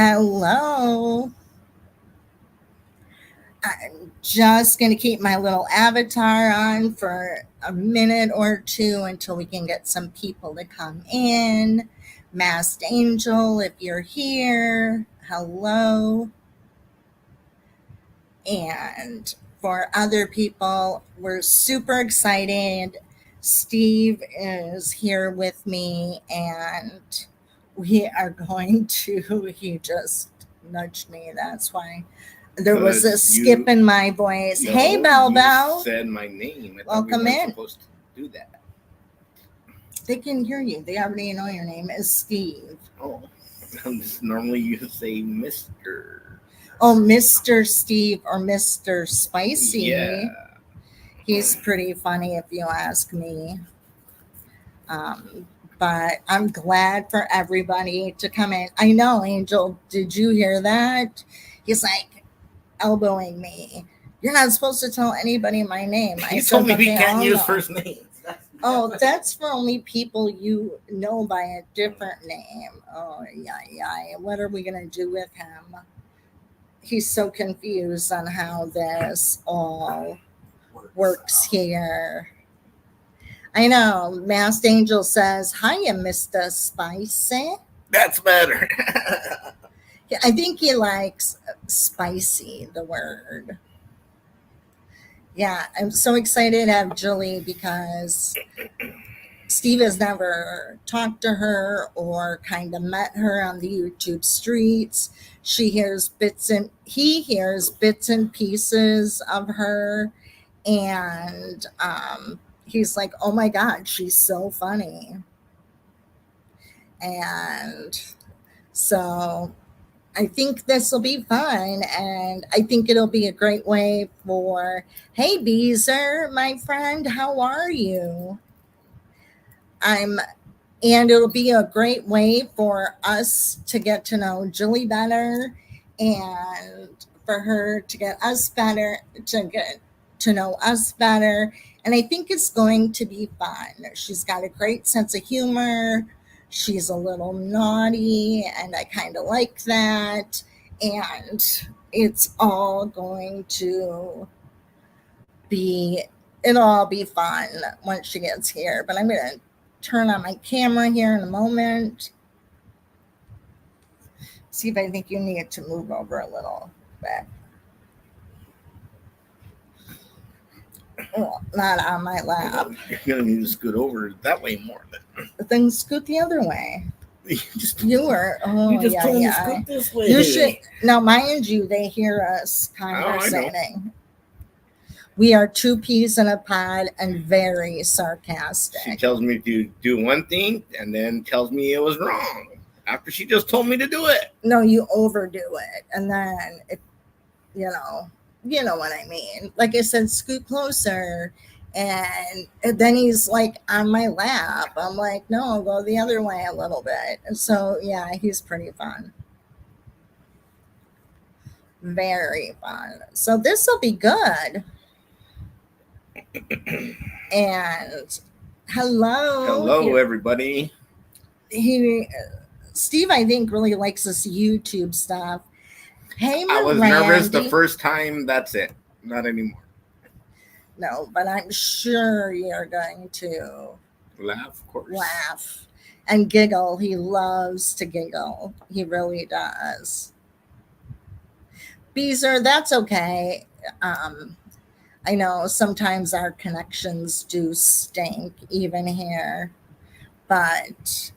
Hello. I'm just going to keep my little avatar on for a minute or two until we can get some people to come in. Masked Angel, if you're here, hello. And for other people, we're super excited. Steve is here with me, and we are going to, he just nudged me. That's why there was a skip in my voice. No, hey, Bell you Bell. said my name. Welcome in. Supposed to do that. They can hear you. They already know your name is Steve. Oh, normally you say Mr. Oh, Mr. Steve or Mr. Spicy. Yeah. He's pretty funny if you ask me. But I'm glad for everybody to come in. I know, Angel, did you hear that? He's like elbowing me. You're not supposed to tell anybody my name. He told me we can't use first names. Oh, that's for only people you know by a different name. Oh, yeah. What are we going to do with him? He's so confused on how this all works here. I know. Masked Angel says, hiya, Mr. Spicy. That's better. I think he likes spicy, the word. Yeah, I'm so excited to have Julie because Steve has never talked to her or kind of met her on the YouTube streets. He hears bits and pieces of her, and he's like, oh my God, she's so funny. And so I think this will be fun, and I think it'll be a great way for, hey, Beezer, my friend, how are you? And it'll be a great way for us to get to know Julie better, and for her to get us better, to get to know us better. And I think it's going to be fun. She's got a great sense of humor. She's a little naughty, and I kind of like that. And it's all going to be, it'll all be fun once she gets here. But I'm going to turn on my camera here in a moment. See if I think you need to move over a little bit. Well, not on my lap. You're going to need to scoot over that way more. Then scoot the other way. You just told me to scoot this way. You should. Now, mind you, they hear us conversating. We are two peas in a pod and very sarcastic. She tells me to do one thing and then tells me it was wrong after she just told me to do it. No, you overdo it. And then, you know what I mean. Like I said, scoot closer. And then he's like on my lap. I'm like, no, I'll go the other way a little bit. And so, yeah, he's pretty fun. Very fun. So this will be good. And hello everybody. Steve, I think, really likes this YouTube stuff. Hey, I was nervous the first time. That's it. Not anymore. No, but I'm sure you're going to laugh, of course. Laugh and giggle. He loves to giggle. He really does. Beezer, that's okay. I know sometimes our connections do stink, even here, but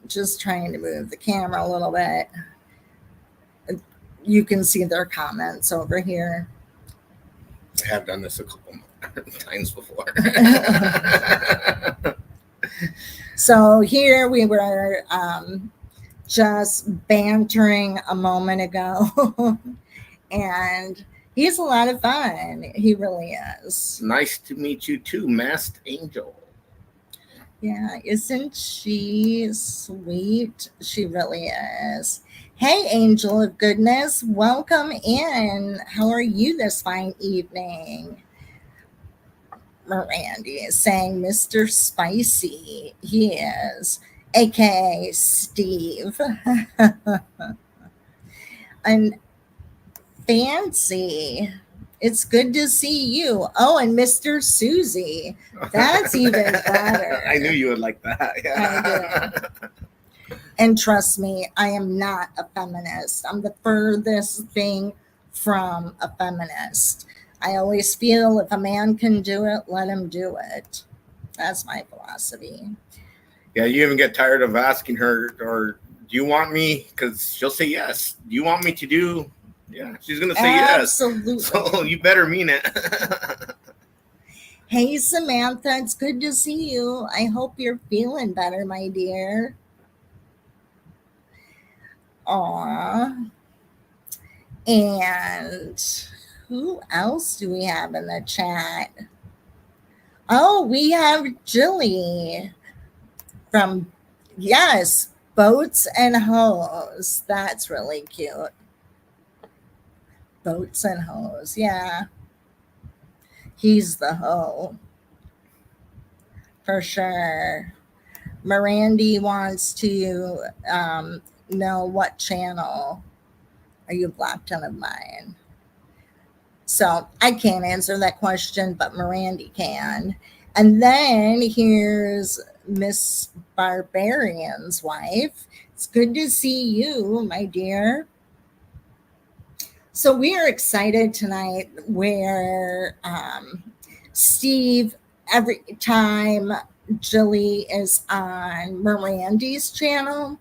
just trying to move the camera a little bit. You can see their comments over here. I have done this a couple times before. So here we were just bantering a moment ago, and he's a lot of fun. He really is. Nice to meet you too, Masked Angel. Yeah, isn't she sweet? She really is. Hey, Angel of Goodness, welcome in. How are you this fine evening? Mirandy is saying Mr. Spicy. He is, aka Steve. And fancy. It's good to see you. Oh, and Mr. Susie. That's even better. I knew you would like that. I do. And trust me, I am not a feminist. I'm the furthest thing from a feminist. I always feel if a man can do it, let him do it. That's my philosophy. Yeah, you even get tired of asking her, or do you want me? Because she'll say yes. Do you want me to do? Yeah, she's gonna say Absolutely. yes. So you better mean it. Hey, Samantha, it's good to see you. I hope you're feeling better, my dear. Aw. And who else do we have in the chat? Oh, we have Jilly from, yes, Boats and Hoes. That's really cute. Boats and Hoes. Yeah. He's the hoe. For sure. Mirandy wants to know what channel are you blocked on of mine. So I can't answer that question, but Mirandy can. And then here's Miss Barbarian's wife. It's good to see you, my dear. So we are excited tonight where Steve, every time Jilly is on Mirandy's channel,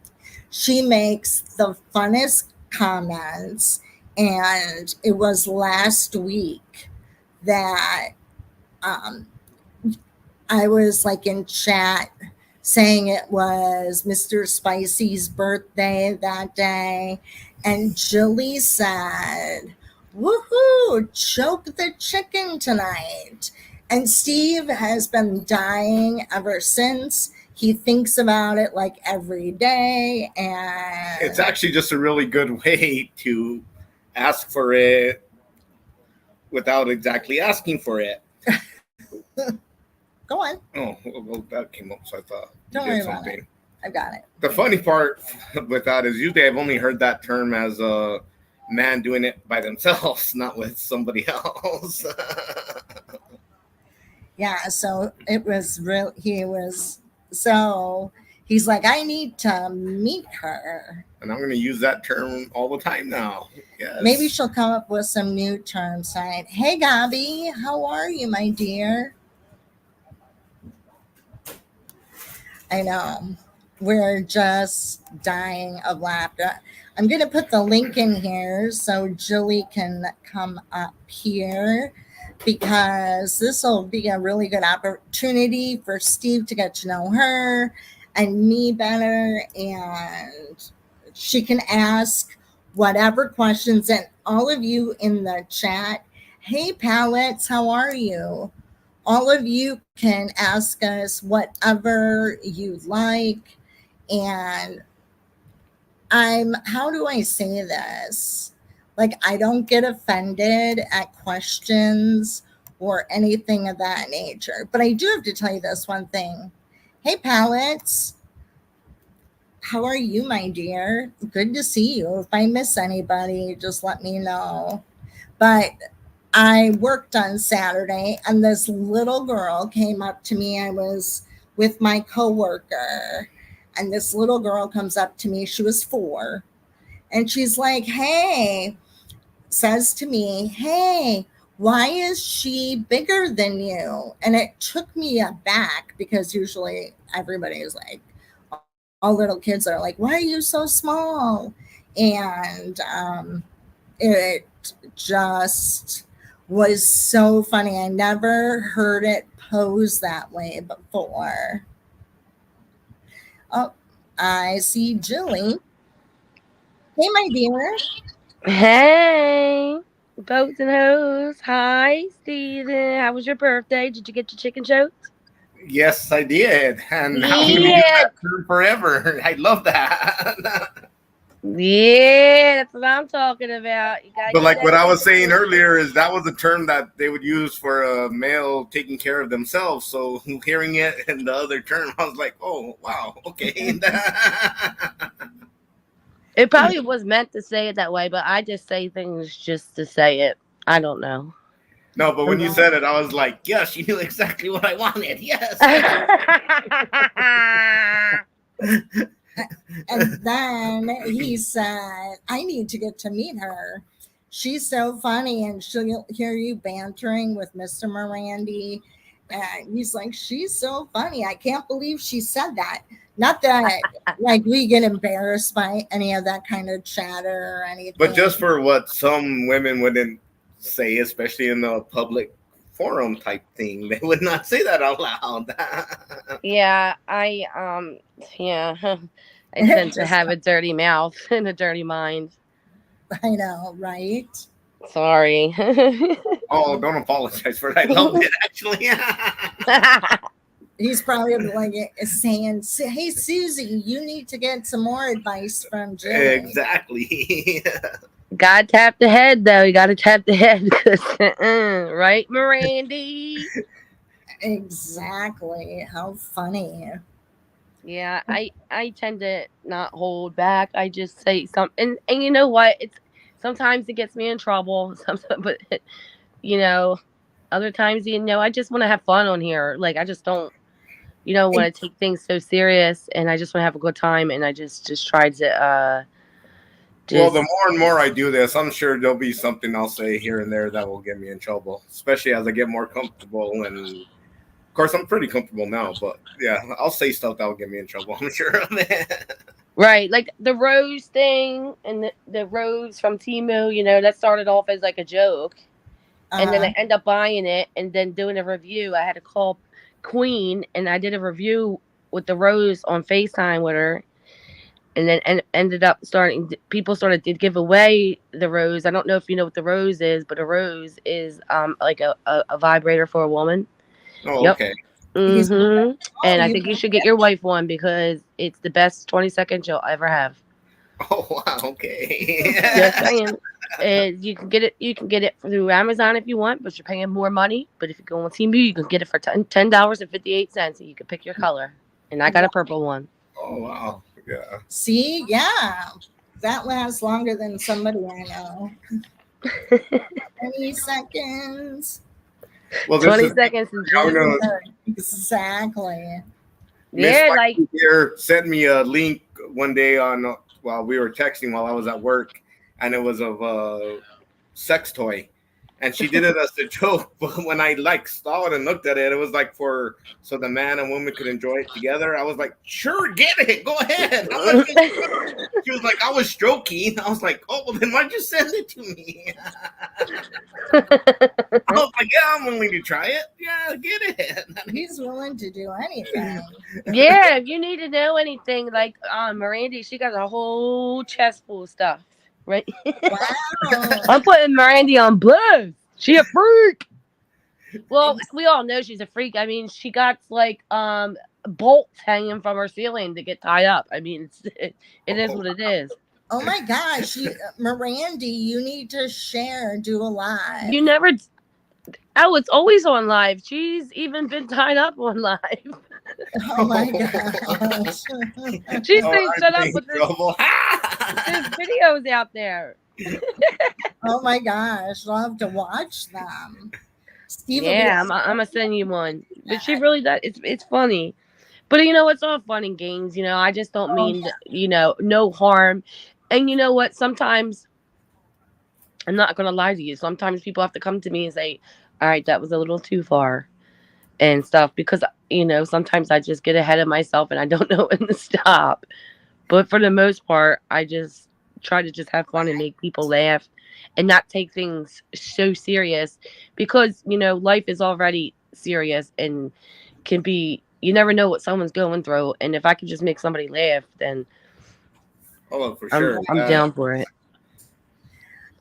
she makes the funnest comments. And it was last week that I was like in chat saying it was Mr. Spicy's birthday that day. And Jilly said, woohoo, choke the chicken tonight. And Steve has been dying ever since. He thinks about it like every day. And it's actually just a really good way to ask for it without exactly asking for it. Go on. Oh, well, that came up, so I thought Don't you worry did about something. it. I've got it. The funny part with that is usually I've only heard that term as a man doing it by themselves, not with somebody else. Yeah, so it was real. He's like, I need to meet her. And I'm going to use that term all the time now. Yes. Maybe she'll come up with some new terms tonight. Hey, Gabi, how are you, my dear? I know. We're just dying of laughter. I'm going to put the link in here so Julie can come up here because this will be a really good opportunity for Steve to get to know her and me better. And she can ask whatever questions. And all of you in the chat, hey, Palettes, how are you? All of you can ask us whatever you like. And how do I say this? Like, I don't get offended at questions or anything of that nature. But I do have to tell you this one thing. Hey, Palettes, how are you, my dear? Good to see you. If I miss anybody, just let me know. But I worked on Saturday and this little girl came up to me. I was with my coworker and this little girl comes up to me. She was 4 and she's like, hey, says to me, hey, why is she bigger than you? And it took me aback because usually everybody is like, all little kids are like, why are you so small? And it just was so funny. I never heard it posed that way before. Oh, I see Julie. Hey, my dear. Hey, boats and hoes. Hi, Steven. How was your birthday? Did you get your chicken choked? Yes, I did. And now I'm going to use that term forever. I love that. Yeah, that's what I'm talking about. But like what I was saying earlier is that was a term that they would use for a male taking care of themselves. So hearing it in the other term, I was like, oh, wow, okay. It probably was meant to say it that way, but I just say things just to say it. I don't know. No, but when you Right. said it, I was like, yes, you knew exactly what I wanted. Yes. And then he said, I need to get to meet her. She's so funny, and she'll hear you bantering with Mr. Morandi. And he's like, she's so funny. I can't believe she said that. Not that like we get embarrassed by any of that kind of chatter or But anything. just for what some women wouldn't say, especially in the public forum type thing, they would not say that out loud. Yeah, yeah, I tend to Just, have a dirty mouth and a dirty mind. I know, right? Sorry. Oh, don't apologize for that. I loved it actually. He's probably like saying, hey, Susie, you need to get some more advice from Jilly. Exactly. Gotta tap the head though. You gotta tap the head, right, Mirandy? Exactly. How funny. Yeah, I tend to not hold back. I just say something, and you know what? It's sometimes it gets me in trouble. Sometimes, but other times, I just want to have fun on here. Like I just don't, want to take things so serious, and I just want to have a good time, and I just try to Well, the just more and more I do this, I'm sure there'll be something I'll say here and there that will get me in trouble, especially as I get more comfortable. And of course, I'm pretty comfortable now, but yeah, I'll say stuff that will get me in trouble. I'm sure of it. right, like the rose thing and the rose from Timu. That started off as like a joke, and then Uh, I end up buying it and then doing a review. I had to call Queen and I did a review with the rose on FaceTime with her, and then ended up starting. People started to give away the rose. I don't know if you know what the rose is, but a rose is like a vibrator for a woman. Oh, Yep. okay. he's, oh, And I you think you can should get get your wife one because it's the best 20 seconds you'll ever have. Oh, wow. Okay. Just saying. And you can get it. You can get it through Amazon if you want, but you're paying more money. But if you go on Team you can get it for $10.58, and you can pick your color. And I got a purple one. Oh, wow. Yeah. see, yeah, that lasts longer than somebody I know. 20 seconds. Well, this 20 is. seconds is I'm just gonna. Exactly. Miss yeah, like Mikey here sent me a link one day on while we were texting while I was at work, and it was of a sex toy, and she did it as a joke. But when I like saw it and looked at it, it was like for so the man and woman could enjoy it together. I was like, sure, get it, go ahead. How much? She was like, I was stroking. I was like, oh, well, then why'd you send it to me? I was like, yeah, I'm willing to try it. Yeah, get it. He's willing to do anything. yeah, if you need to know anything, like Mirandy, she got a whole chest full of stuff. Right? Wow. I'm putting Mirandy on blast. She a freak. Well, we all know she's a freak. I mean, she got like bolts hanging from her ceiling to get tied up. I mean, it is what it is. Oh my gosh, Mirandy, you need to share, do a live. You never. Oh, it's always on live. She's even been tied up on live. Oh my gosh. She's Oh, saying, I'm "Shut up in with this." trouble. There's videos out there. Oh my gosh, I'll have to watch them. Steve will be Yeah, I'm gonna send you one. But she really does. It's funny. But it's all fun and games. I just don't oh, mean no harm. And you know what? Sometimes I'm not gonna lie to you. Sometimes people have to come to me and say, "All right, that was a little too far," and stuff because sometimes I just get ahead of myself and I don't know when to stop. But for the most part, I just try to just have fun and make people laugh and not take things so serious because life is already serious and can be. You never know what someone's going through, and if I can just make somebody laugh, then Oh, for I'm sure. I'm down for it.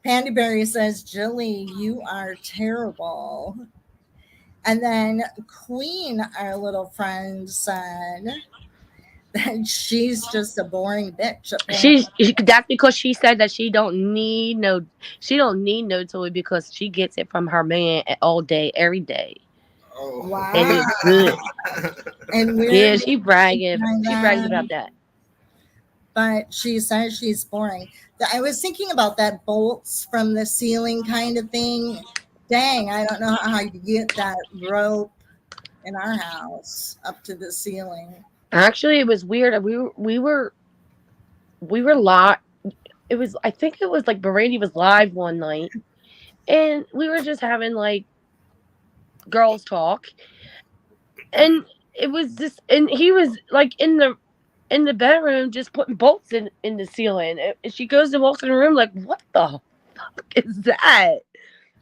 Pandyberry says, Jilly, you are terrible. And then Queen, our little friend, said that she's just a boring bitch. That's because she said that she don't need no toy because she gets it from her man all day every day, and Wow. it's good. And where Yeah, did she you bragging find she brags that? about that. but she says she's boring. I was thinking about that bolts from the ceiling kind of thing. Dang, I don't know how you get that rope in our house up to the ceiling. Actually, it was weird. We were live. It was, I think it was like Brady was live one night, and we were just having like girls talk, and it was just, and he was like in the bedroom just putting bolts in the ceiling. And she goes to walk in the room like, what the fuck is that?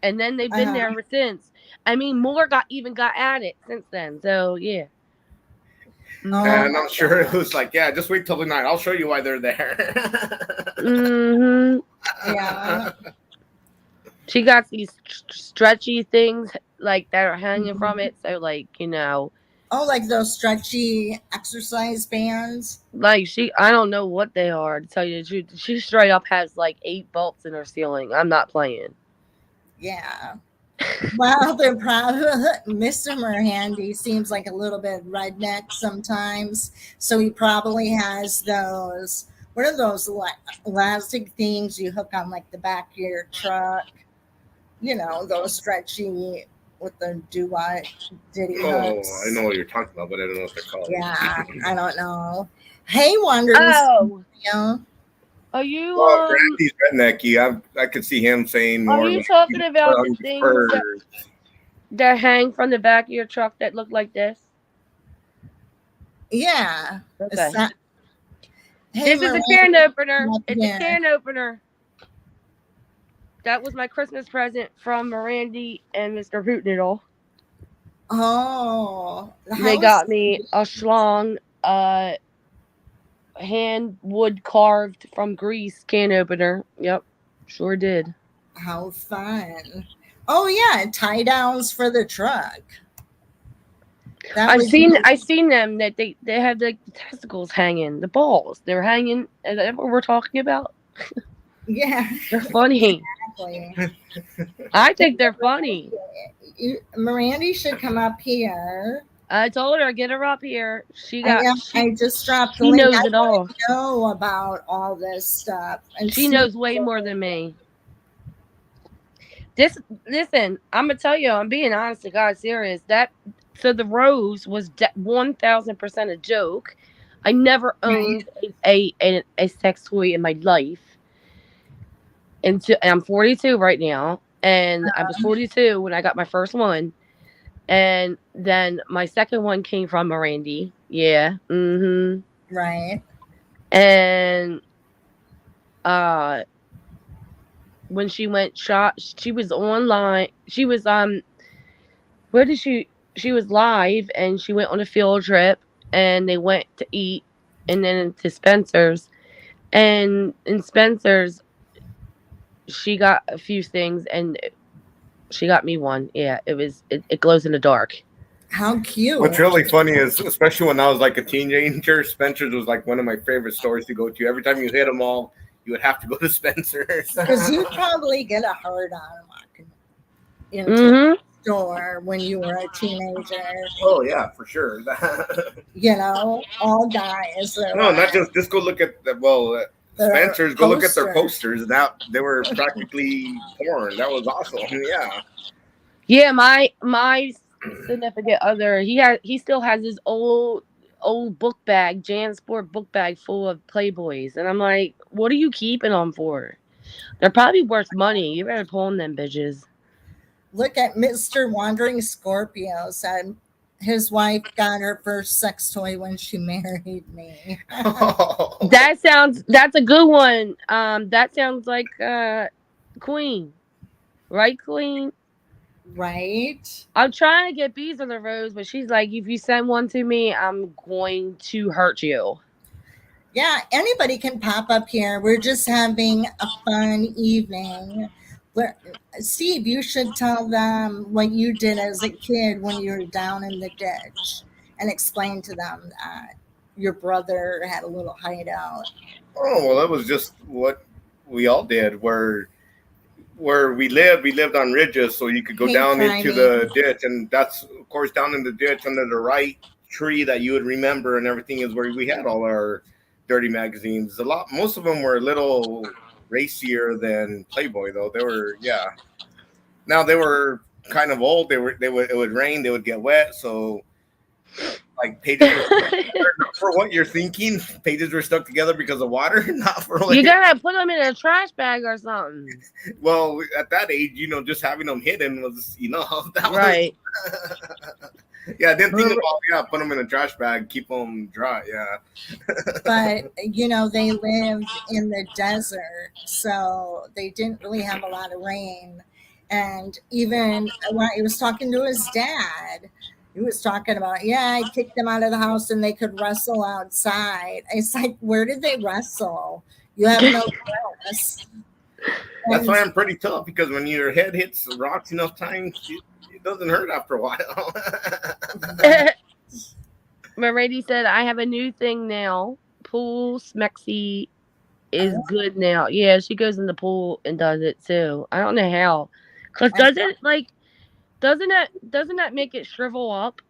And then they've been Uh-huh. there ever since. I mean, more got at it since then. So yeah. Oh Mhm. And I'm my sure it god. was like, yeah, just wait till the night. I'll show you why they're there. Mhm. Yeah. She got these stretchy things like that are hanging from Mhm. it. So like. Oh, like those stretchy exercise bands. Like I don't know what they are to tell you the truth. She straight up has like 8 bolts in her ceiling. I'm not playing. Yeah. Well, they're probably Mr. Merhandy seems like a little bit redneck sometimes, so he probably has those. What are those elastic things you hook on like the back of your truck? You know, those stretchy with the do what diddy Oh, I hooks. know what you're talking about, but I don't know what they're called. Yeah, I don't know. Hey, wandering Oh, Scorpio. are you Well, Brandy's rednecky. I could see him saying are more you like, talking about the on things that spurs. hang from the back of your truck that look like this? Yeah. Is Okay. that, hey, This is a Miranda, can opener. come up It's a here. can opener. That was my Christmas present from Mirandy and Mr. Hootniddle. Oh, They how got me sweet. a schlong, hand wood carved from Greece can opener. Yep, sure did. How fun. Oh, yeah, tie downs for the truck. That I've would seen be, I've seen them that they have like the testicles hanging, the balls. They're hanging. Is that what we're talking about? yeah, They're funny. exactly. I think they're funny. Mirandy should come up here. I told her get her up here. She I got am. she I just dropped the she link. knows I it want all. to know about all this stuff and She see. knows way more than me. This listen, I'm gonna tell you, I'm being honest to God, serious. That so the rose was 1,000% a joke. I never Right. owned a sex toy in my life. And I'm 42 right now, and I was 42 when I got my first one, and then my second one came from Mirandy. Yeah, Right. and uh, when she went shop, she was online. She was where did she? She was live, and she went on a field trip, and they went to eat, and then to Spencer's, and in Spencer's, she got a few things, and she got me one. Yeah, it glows in the dark. How What's cute. really funny is, especially when I was like a teenager, Spencer's was like one of my favorite stores to go to. Every time you hit them all, you would have to go to Spencer's. Because you probably get a hard on walking into a Mm-hmm. store when you were a teenager. Oh yeah, for sure. You know, all guys are No, not like, just go look at the their Spencer's. Go look at their posters. posters. That they were practically porn. That was awesome. Yeah. Yeah, my significant other, he still has his old book bag, JanSport book bag full of Playboys, and I'm like, what are you keeping them for? They're probably worth money. You better pawn them bitches. Look at Mr. Wandering Scorpio said his wife got her first sex toy when she married me. That's a good one. That sounds like Queen, right, Queen? Right? I'm trying to get bees on the rose, but she's like, if you send one to me, I'm going to hurt you. Yeah, anybody can pop up here. We're just having a fun evening. Where, Steve, you should tell them what you did as a kid when you were down in the ditch and explain to them that your brother had a little hideout. Oh well, that was just what we all did. Where we lived on ridges, so you could go Hey, down into Primey. the ditch, and that's of course down in the ditch under the right tree that you would remember, and everything is where we had all our dirty magazines. Most of them were a little racier than Playboy, though. They were, yeah. Now they were kind of old. It would rain. They would get wet. So like pages were for what you're thinking. Pages were stuck together because of water, not for what You gotta put them in a trash bag or something. Well, at that age, just having them hidden was, that Right. was. Yeah, I didn't think about put them in a trash bag, keep them dry. Yeah. But they lived in the desert, so they didn't really have a lot of rain. And even when he was talking to his dad, he was talking about, yeah, I kicked them out of the house and they could wrestle outside. It's like, where did they wrestle? You have no grass. That's why I'm pretty tough, because when your head hits rocks enough times, it doesn't hurt after a while. Merady said, I have a new thing now. Pool Smexy is good now. Yeah, she goes in the pool and does it too. I don't know how. Cause doesn't that make it shrivel up?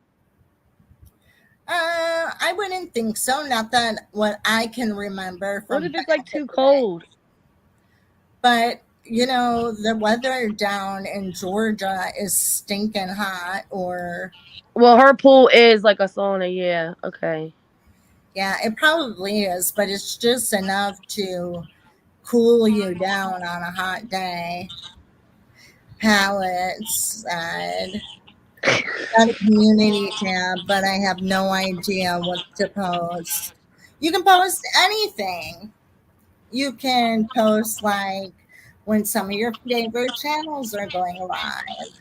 I wouldn't think so. Not that what I can remember. What if it's like too cold? But the weather down in Georgia is stinking hot. Well, her pool is like a sauna. Yeah. Okay. Yeah, it probably is, but it's just enough to cool you down on a hot day. Palette said, got a community tab, but I have no idea what to post. You can post anything. You can post like when some of your favorite channels are going live.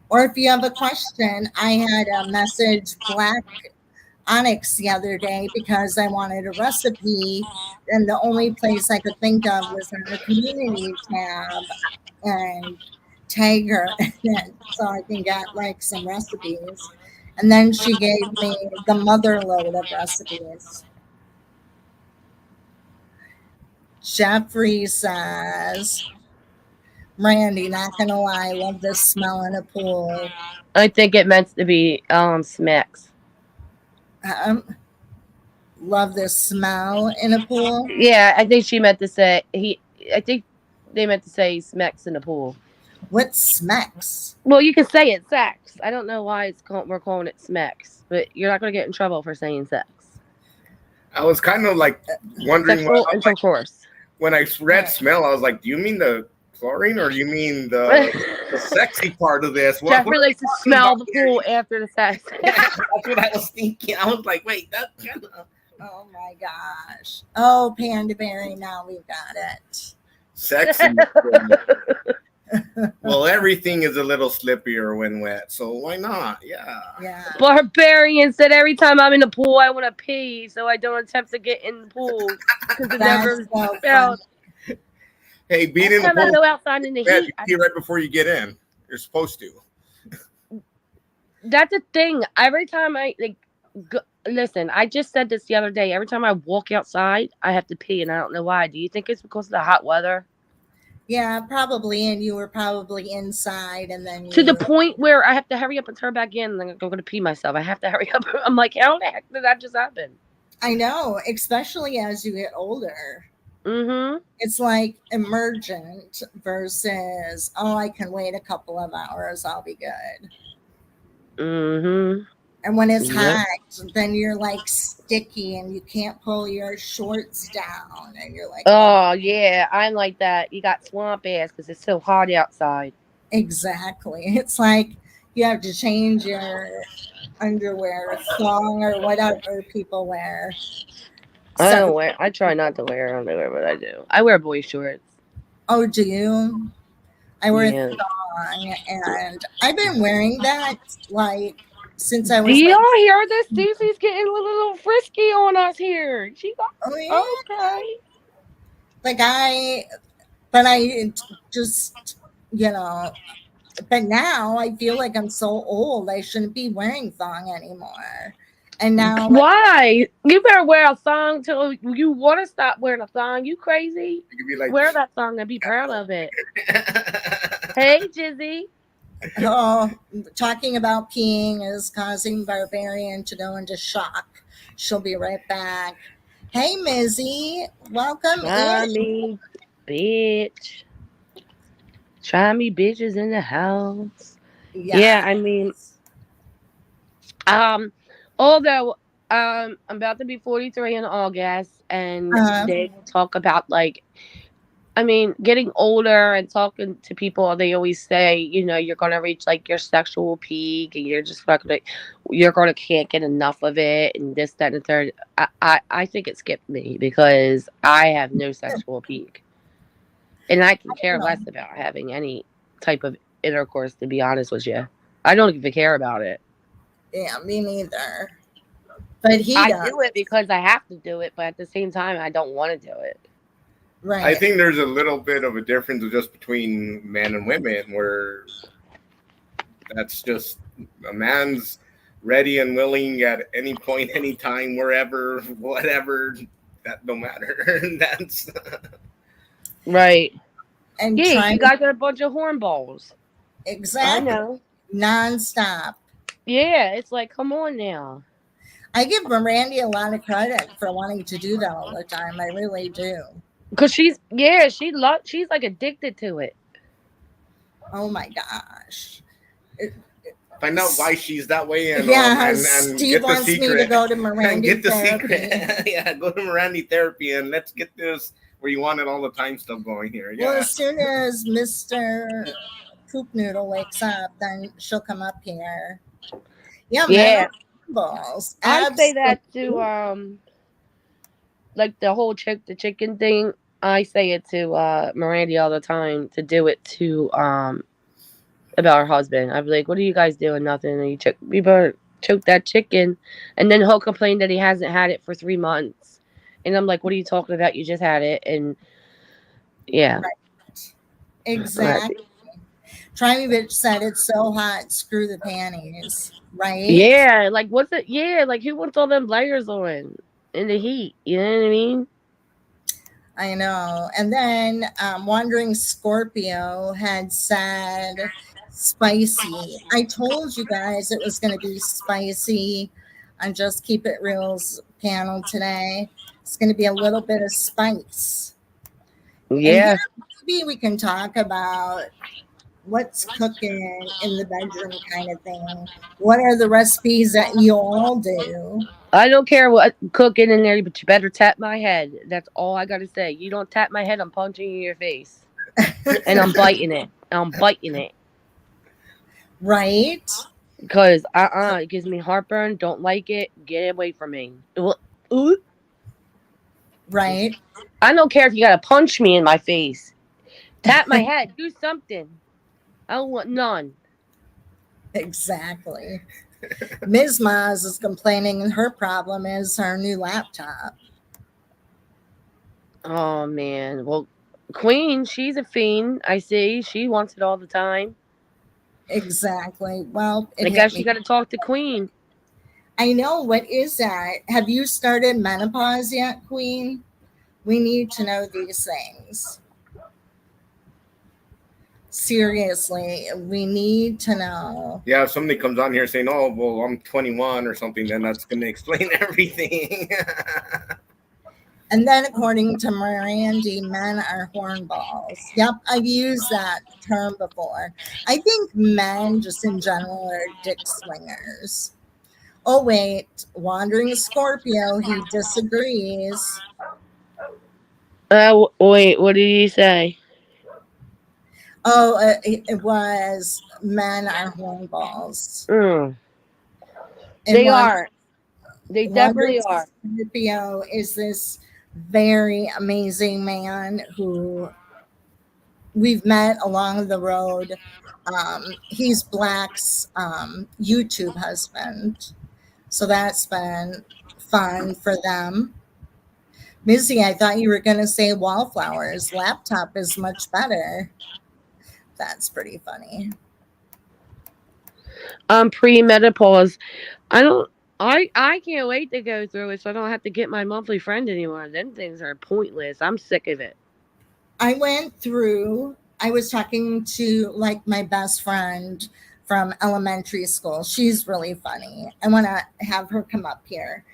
Or if you have a question, I had a message Black Onyx the other day because I wanted a recipe, and the only place I could think of was in the community tab, and tag her in it so I can get like some recipes. And then she gave me the mother load of recipes. Jeffrey says, Randy, not gonna lie, love the smell in a pool. I think it meant to be Smacks. Love the smell in a pool. Yeah, I think she meant to say I think they meant to say Smacks in the pool. What smacks? Well, you can say it sex. I don't know why we're calling it Smacks, but you're not going to get in trouble for saying sex. I was kind of like wondering Sexual intercourse. When I read smell, I was like, do you mean the chlorine or do you mean the sexy part of this? Jeffrey likes to smell the pool after the sex. That's what I was thinking. I was like, wait, that's kind of... Oh my gosh. Oh, Panda Berry, now we've got it. Sexy. Well, everything is a little slippier when wet, so why not? Yeah. Barbarian said every time I'm in the pool, I want to pee, so I don't attempt to get in the pool because it never felt. Hey, being in the pool, I go outside in the heat. You pee right before you get in. You're supposed to. That's a thing. Every time listen, I just said this the other day. Every time I walk outside, I have to pee, and I don't know why. Do you think it's because of the hot weather? Yeah, probably. And you were probably inside, and then to the point where I have to hurry up and turn back in, and then I'm going to pee myself. I have to hurry up. I'm like, how the heck did that just happen? I know, especially as you get older. Mm-hmm. It's like emergent versus, I can wait a couple of hours, I'll be good. Mm-hmm. And when it's hot, then you're like sticky and you can't pull your shorts down. And you're like, oh, yeah, I'm like that. You got swamp ass because it's so hot outside. Exactly. It's like you have to change your underwear, thong, or whatever people wear. I try not to wear underwear, but I do. I wear boy shorts. Oh, do you? I wear thong, and I've been wearing that like since I was. Do y'all hear this? Susie's getting a little frisky on us here. She got okay. Like but I just but now I feel like I'm so old. I shouldn't be wearing thong anymore. And now, why? You better wear a thong till you want to stop wearing a thong. You crazy? You like, wear that thong and be proud of it. Hey, Jizzy. Oh, talking about peeing is causing Barbarian to go into shock. She'll be right back. Hey, Mizzy, welcome in. Try me, bitch. Try me, bitches in the house. Yeah, Yeah. I mean, um, although I'm about to be 43 in August, and Uh, they talk about like, I mean, getting older and talking to people, they always say, you're gonna reach like your sexual peak, and you're gonna can't get enough of it, and this, that, and the third. I think it skipped me because I have no sexual peak, and I can care less about having any type of intercourse. To be honest with you, I don't even care about it. yeah, me neither. But he I does. do it because I have to do it, but at the same time, I don't want to do it. I Right. think there's a little bit of a difference just between men and women, where that's just a man's ready and willing at any point, anytime, wherever, whatever. That no matter. That's Right. And Yeah, you trying guys are a bunch of hornballs. I exactly know. nonstop. Yeah, it's like, come on now. I give Randy a lot of credit for wanting to do that all the time. I really do. Cause she's like addicted to it. Oh my gosh. It- find out why she's that way, and yeah, and Steve get the wants me to secret go to and Miranda get the secret. therapy. Yeah, go to Miranda therapy and let's get this where you wanted all the time stuff going here. Well, Yeah. as soon as Mr. Poop Noodle wakes up, then she'll come up here. Yeah, men are Yeah. balls. I say Absolutely. that to like the chicken thing. I say it to Miranda all the time to do it to about her husband. I'd be like, "What are you guys doing? Nothing." And you better choke that chicken, and then he'll complain that he hasn't had it for 3 months, and I'm like, "What are you talking about? You just had it." And yeah, Right. Exactly. Try Me Bitch said it's so hot, screw the panties. Right? yeah, like what's it? Yeah, like who wants all them layers on in the heat? You know what I mean? I know. And then Wandering Scorpio had said spicy. I told you guys it was going to be spicy on Just Keep It Real's panel today. It's going to be a little bit of spice. And yeah, Yeah, maybe we can talk about what's cooking in the bedroom kind of thing. What are the recipes that you all do? I don't care what cooking in there, but you better tap my head. That's all I gotta say. You don't tap my head, I'm punching you in your face, and I'm biting it. I'm biting it. Right? Because it gives me heartburn. Don't like it. Get away from me. Ooh. Right? I don't care if you gotta punch me in my face. Tap my head. Do something. I don't want none. Exactly. Ms. Maz is complaining, and her problem is her new laptop. Oh man. Well, Queen, she's a fiend. I see. She wants it all the time. Exactly. Well, it I hit guess you me. gotta talk to Queen. I know. What is that? Have you started menopause yet, Queen? We need to know these things. Seriously, we need to know. Yeah, if somebody comes on here saying, "Oh, well, I'm 21" or something, then that's going to explain everything. And then, according to Mirandy, men are hornballs. Yep, I've used that term before. I think men, just in general, are dick swingers. Oh, wait, Wandering Scorpio, he disagrees. Wait, what did he say? Oh, it was men are hornballs. Mm, And they are. They Wandering definitely are. Scorpio is this very amazing man who we've met along the road. He's Black's YouTube husband. So that's been fun for them. Missy, I thought you were going to say wallflowers. Laptop is much better. That's pretty funny. Pre-menopause. I don't. I can't wait to go through it, so I don't have to get my monthly friend anymore. Them things are pointless. I'm sick of it. I was talking to like my best friend from elementary school. She's really funny. I want to have her come up here.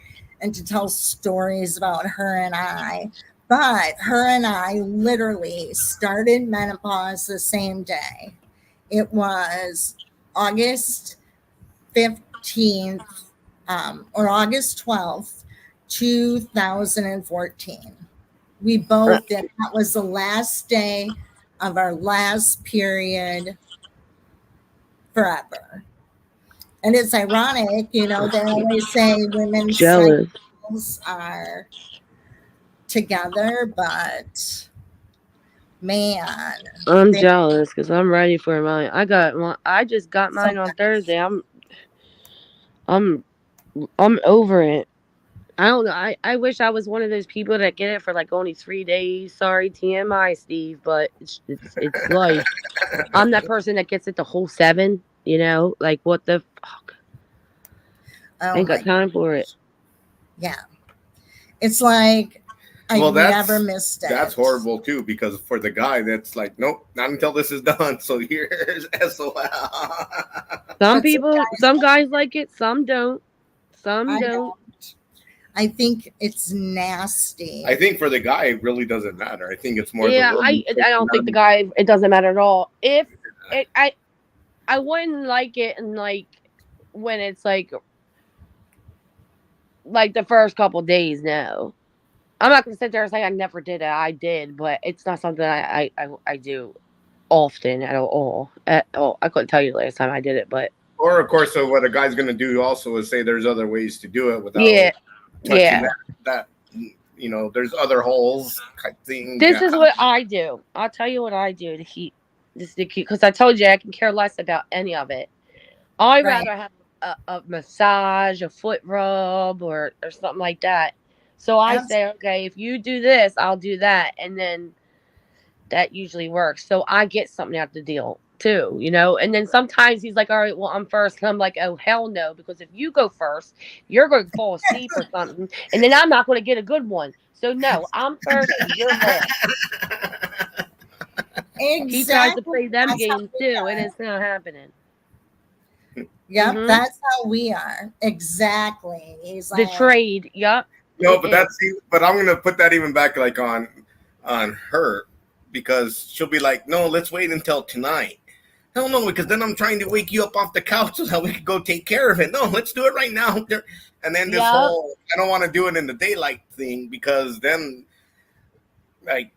and to tell stories about her and I. But her and I literally started menopause the same day. It was August 15th or August 12th, 2014. We both did. That was the last day of our last period forever. And it's ironic, you know, they always say women's Jealous. cycles are together, but man, I'm they, jealous because I'm ready for mine. I just got so mine on Thursday. I'm, I'm over it. I don't know. I wish I was one of those people that get it for like only 3 days. Sorry, TMI, Steve, but it's life. I'm that person that gets it the whole 7. You know, like what the fuck? oh Ain't my got time for it. yeah. It's like I Well, never missed that's it. horrible too, because for the guy, that's like, nope, not until this is done. So here's SOL. Some But some people, guys, some guys like it, some don't. Some I don't. don't. I think it's I nasty. think for the guy, it really doesn't matter. I think it's more the Yeah, woman. I don't think the guy. It doesn't matter at all. If it, I wouldn't like it, and like when it's like the first couple days. No, I'm not gonna sit there and say I never did it. I did, but it's not something I do often at all. At all. I couldn't tell you the last time I did it, but Or of course, so what a guy's going to do also is say there's other ways to do it without yeah, touching yeah. that. There's other holes type thing. This Yeah. is what I do. I'll tell you what I do to keep this to keep because I told you I can care less about any of it. I'd Right. rather have a massage, a foot rub, or something like that. So I say, okay, if you do this, I'll do that, and then that usually works. So I get something out of the deal too, you know. And then sometimes he's like, "All right, well, I'm first," and I'm like, "Oh hell no," because if you go first, you're going to fall asleep or something, and then I'm not going to get a good one. So no, I'm first and you're last. He tries to Exactly. play them That's how games we too, and are. it's not happening. Yep, Hmm. that's how we are. Exactly. He's The like, trade, yup, No, it but is. but I'm gonna put that even back like on her, because she'll be like, no, let's wait until tonight. Hell no, because then I'm trying to wake you up off the couch so that we can go take care of it. No, let's do it right now. And then this Yup. whole I don't want to do it in the daylight thing, because then like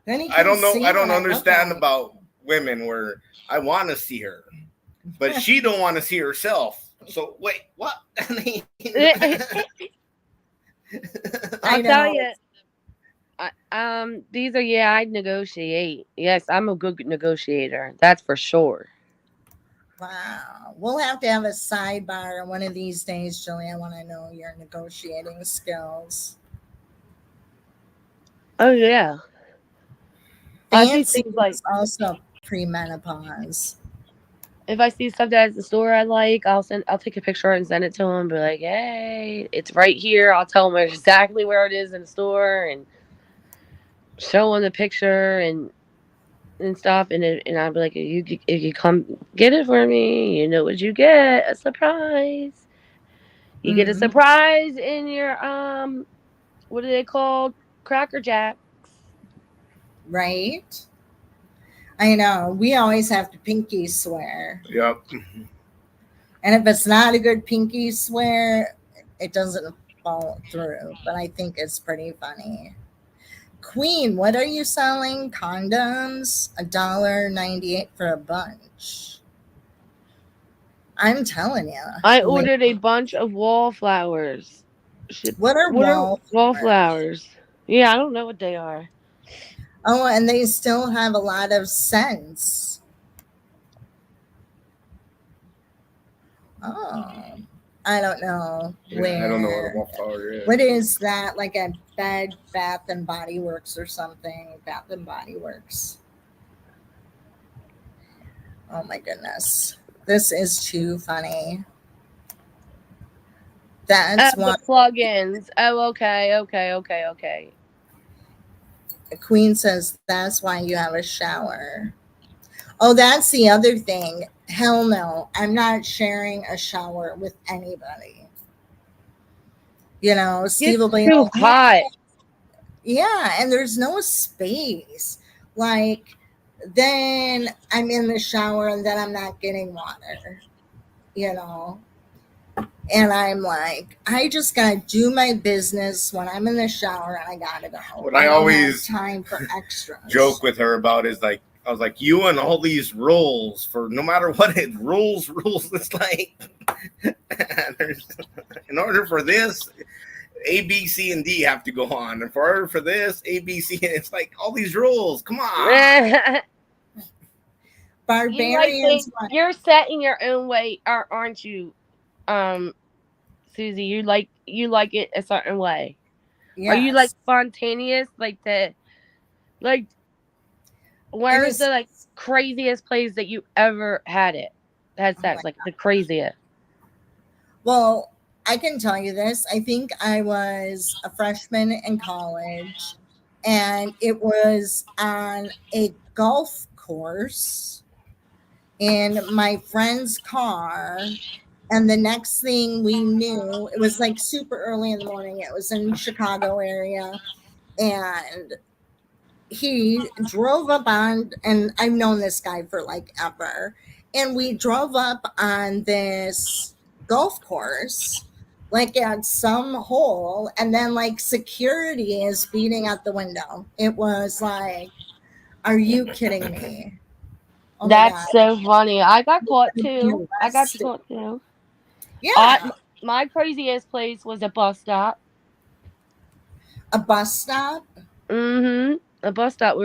then he I can don't know, see I what don't I look understand like. about women where I want to see her, but she don't want to see herself. So wait, what? I I I'll tell know. you. These are I'd negotiate. Yes, I'm a good negotiator. That's for sure. Wow. We'll have to have a sidebar one of these days, Julie. I want to know your negotiating skills. Oh yeah. I see Fancy things like is also premenopause. if I see stuff that's at the store I like, I'll take a picture and send it to them. Be like, hey, it's right here. I'll tell them exactly where it is in the store and show them the picture and stuff. And I'll be like, if you come get it for me, you know what you get, a surprise. You get a Hmm. surprise in your what are they called? Cracker Jacks. Right? I know. We always have to pinky swear. Yep. And if it's not a good pinky swear, it doesn't follow through. But I think it's pretty funny. Queen, what are you selling? Condoms? $1.98 for a bunch. I'm telling you. I ordered a bunch of wallflowers. Shit. What are What are wallflowers? wallflowers? Yeah, I don't know what they are. Oh, and they still have a lot of scents. Oh, I don't know Yeah, I don't know what a where. wallflower is. What is that? Like a Bed Bath and Body Works or something? Bath and Body Works. Oh my goodness. This is too funny. Oh, That's the what plugins. Oh, okay. the Queen says. That's why you have a shower. Oh, that's the other thing. Hell no. I'm not sharing a shower with anybody. Steve It's will be too like, yeah, hot. yeah, and there's no space. Like, then I'm in the shower and then I'm not getting water, you know. And I'm like, I just gotta do my business when I'm in the shower and I gotta go. What I I don't have always time for extras. joke with her about is like, I was like, you and all these rules for no matter what it rules. It's like, there's, in order for this, A, B, C, and D have to go on, and for this, A, B, C, it's like all these rules. Come on. You like Barbarians, things. You're set in your own way, aren't you, um, Susie? You like it a certain way. Are you like yes. spontaneous, like like And where's the it's, like craziest place that you ever had oh sex? my Like the craziest. Well, I can tell you this. I think I was a freshman in college, and it was on a golf course in my friend's car. And the next thing we knew, it was like super early in the morning. It was in Chicago area. And he drove up on, and I've known this guy for like ever, and we drove up on this golf course like at some hole, and then like security is beating out the window. It was like, are you kidding me? Oh my That's god. so funny. I got caught Be too. I got arrested. caught too. Yeah. My craziest place was a bus stop. A bus stop. A bus stop.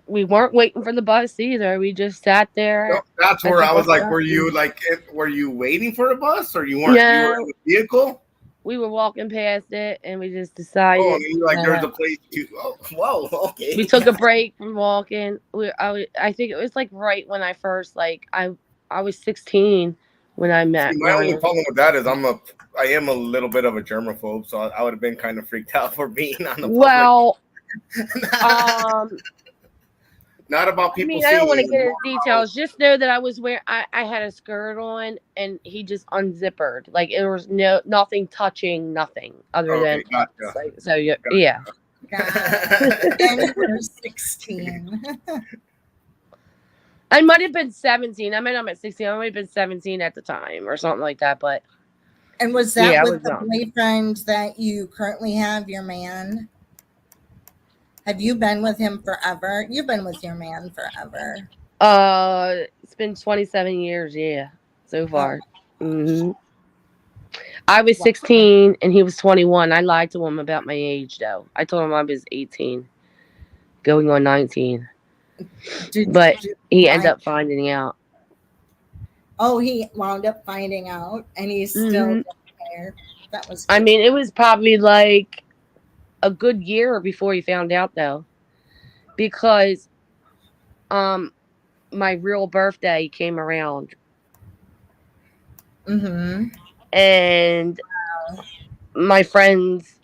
We weren't waiting for the bus either. We just sat No, there that's at where the I was bus like, stop. were you waiting for a bus, or you weren't? You were in No, the vehicle. we were walking past it, and we just Oh, decided and you're like, there's that a place to. Oh, whoa, we okay. took a break from walking. I think it was like right when I first I was 16 when I See, met my only Ryan. problem with that is I am a little bit of a germaphobe, so I would have been kind of freaked out for being on the public. Well, um, Not about I people mean, I don't seeing want to you. get More into details. Just know that I was wearing. I had a skirt on, and he just unzippered. Like it was nothing touching, nothing other than okay, us. gotcha. Like so, yeah. Got it. And you were 16. I might have been 17. I might not have been 16. I might have been 17 at the time or something like that. But And was that yeah, I with was the young. boyfriend that you currently have, your man? Have you been with him forever? You've been with your man forever. It's been 27 years. Yeah, so Oh, far. I was wow. 16 and he was 21. I lied to him about my age though. I told him I was 18, going on 19. But Did he ended find? up finding out. Oh, he wound up finding out, and he's still hmm there. That was I good. mean, it was probably like a good year before he found out though, because um my real birthday came around Mm-hmm. and my friends.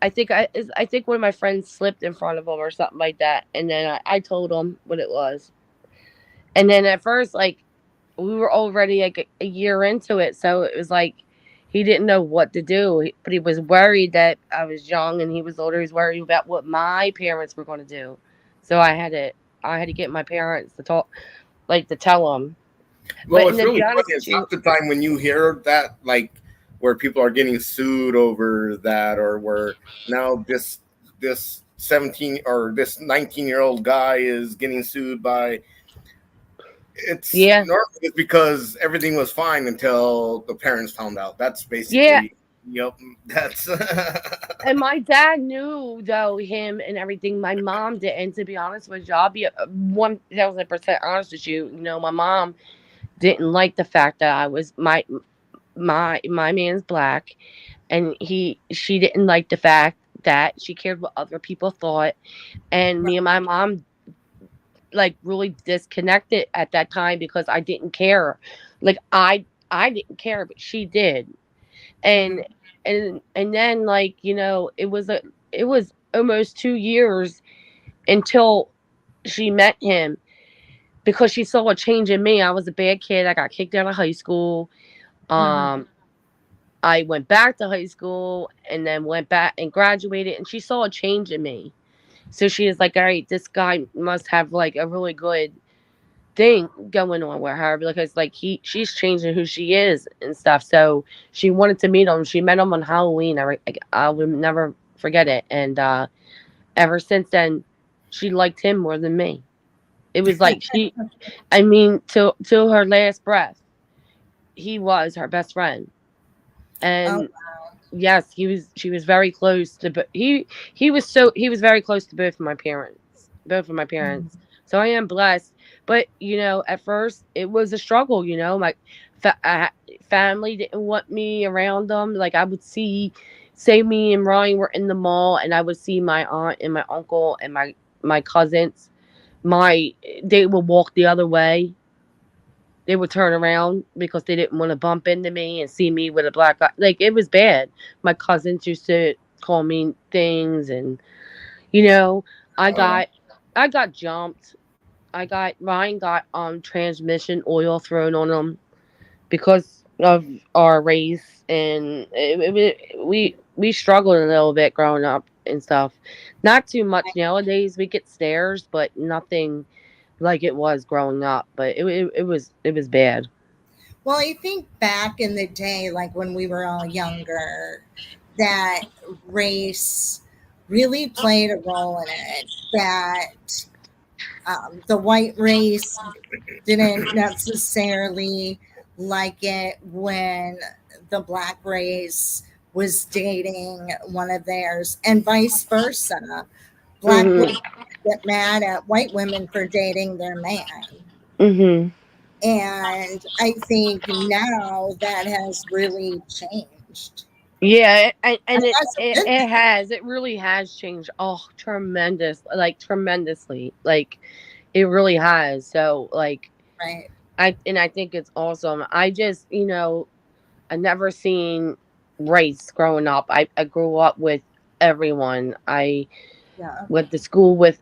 I think one of my friends slipped in front of him or something like that, and then I told him what it was. And then at first, like we were already like a year into it, so it was like he didn't know what to do. But he was worried that I was young and he was older. He was worried about what my parents were going to do. So I had to get my parents to talk, like to tell them. Well, But it's to really be honest funny. with It's half you, the time when you hear that, like, where people are getting sued over that, or where now this 17 or this 19-year-old guy is getting sued by. It's yeah, normally it's because everything was fine until the parents found out. That's yeah. basically. Yep. That's. And my dad knew though him and everything. My mom didn't. To be honest with you, I'll be 1,000% honest with you. You know, my mom didn't like the fact that I was my man's black, and she didn't like the fact that she cared what other people thought, and Right. me and my mom like really disconnected at that time because I didn't care. Like I didn't care, but she did. Mhm. And then like, it was almost 2 years until she met him because she saw a change in me. I was a bad kid. I got kicked out of high school. Mhm. Um I went back to high school and then went back and graduated, and she saw a change in me. So she was like, all right, this guy must have like a really good thing going on with her because like she's changing who she is and stuff. So she wanted to meet him. She met him on Halloween. I will never forget it. And ever since then, she liked him more than me. It was like I mean, till her last breath, he was her best friend. Oh, And yes, she was very close to, but he was very close to both of my parents. So I am blessed. But at first it was a struggle. My family didn't want me around them. Like I would see, say me and Ryan were in the mall, and I would see my aunt and my uncle and my cousins. My They would walk the other way. They would turn around because they didn't want to bump into me and see me with a black eye. Like it was bad. My cousins used to call me things, and you know, I Oh, got I got jumped. I got Ryan got transmission oil thrown on him because of our race, and we struggled a little bit growing up and stuff. Not too much nowadays. We get stares, but nothing like it was growing up. But it was bad. well, I think back in the day, like when we were all younger, that race really played a role in it. That the white race didn't necessarily like it when the black race was dating one of theirs, and vice versa. Black women Mhm. get mad at white women for dating their man. Mhm. And I think now that has really changed. Yeah, and And it, that's a it good it thing. has. It really has changed. Oh, tremendous! Like tremendously. Like it really has. So like Right. I think it's awesome. I never seen race growing up. I grew up with everyone. I Yeah. went to school with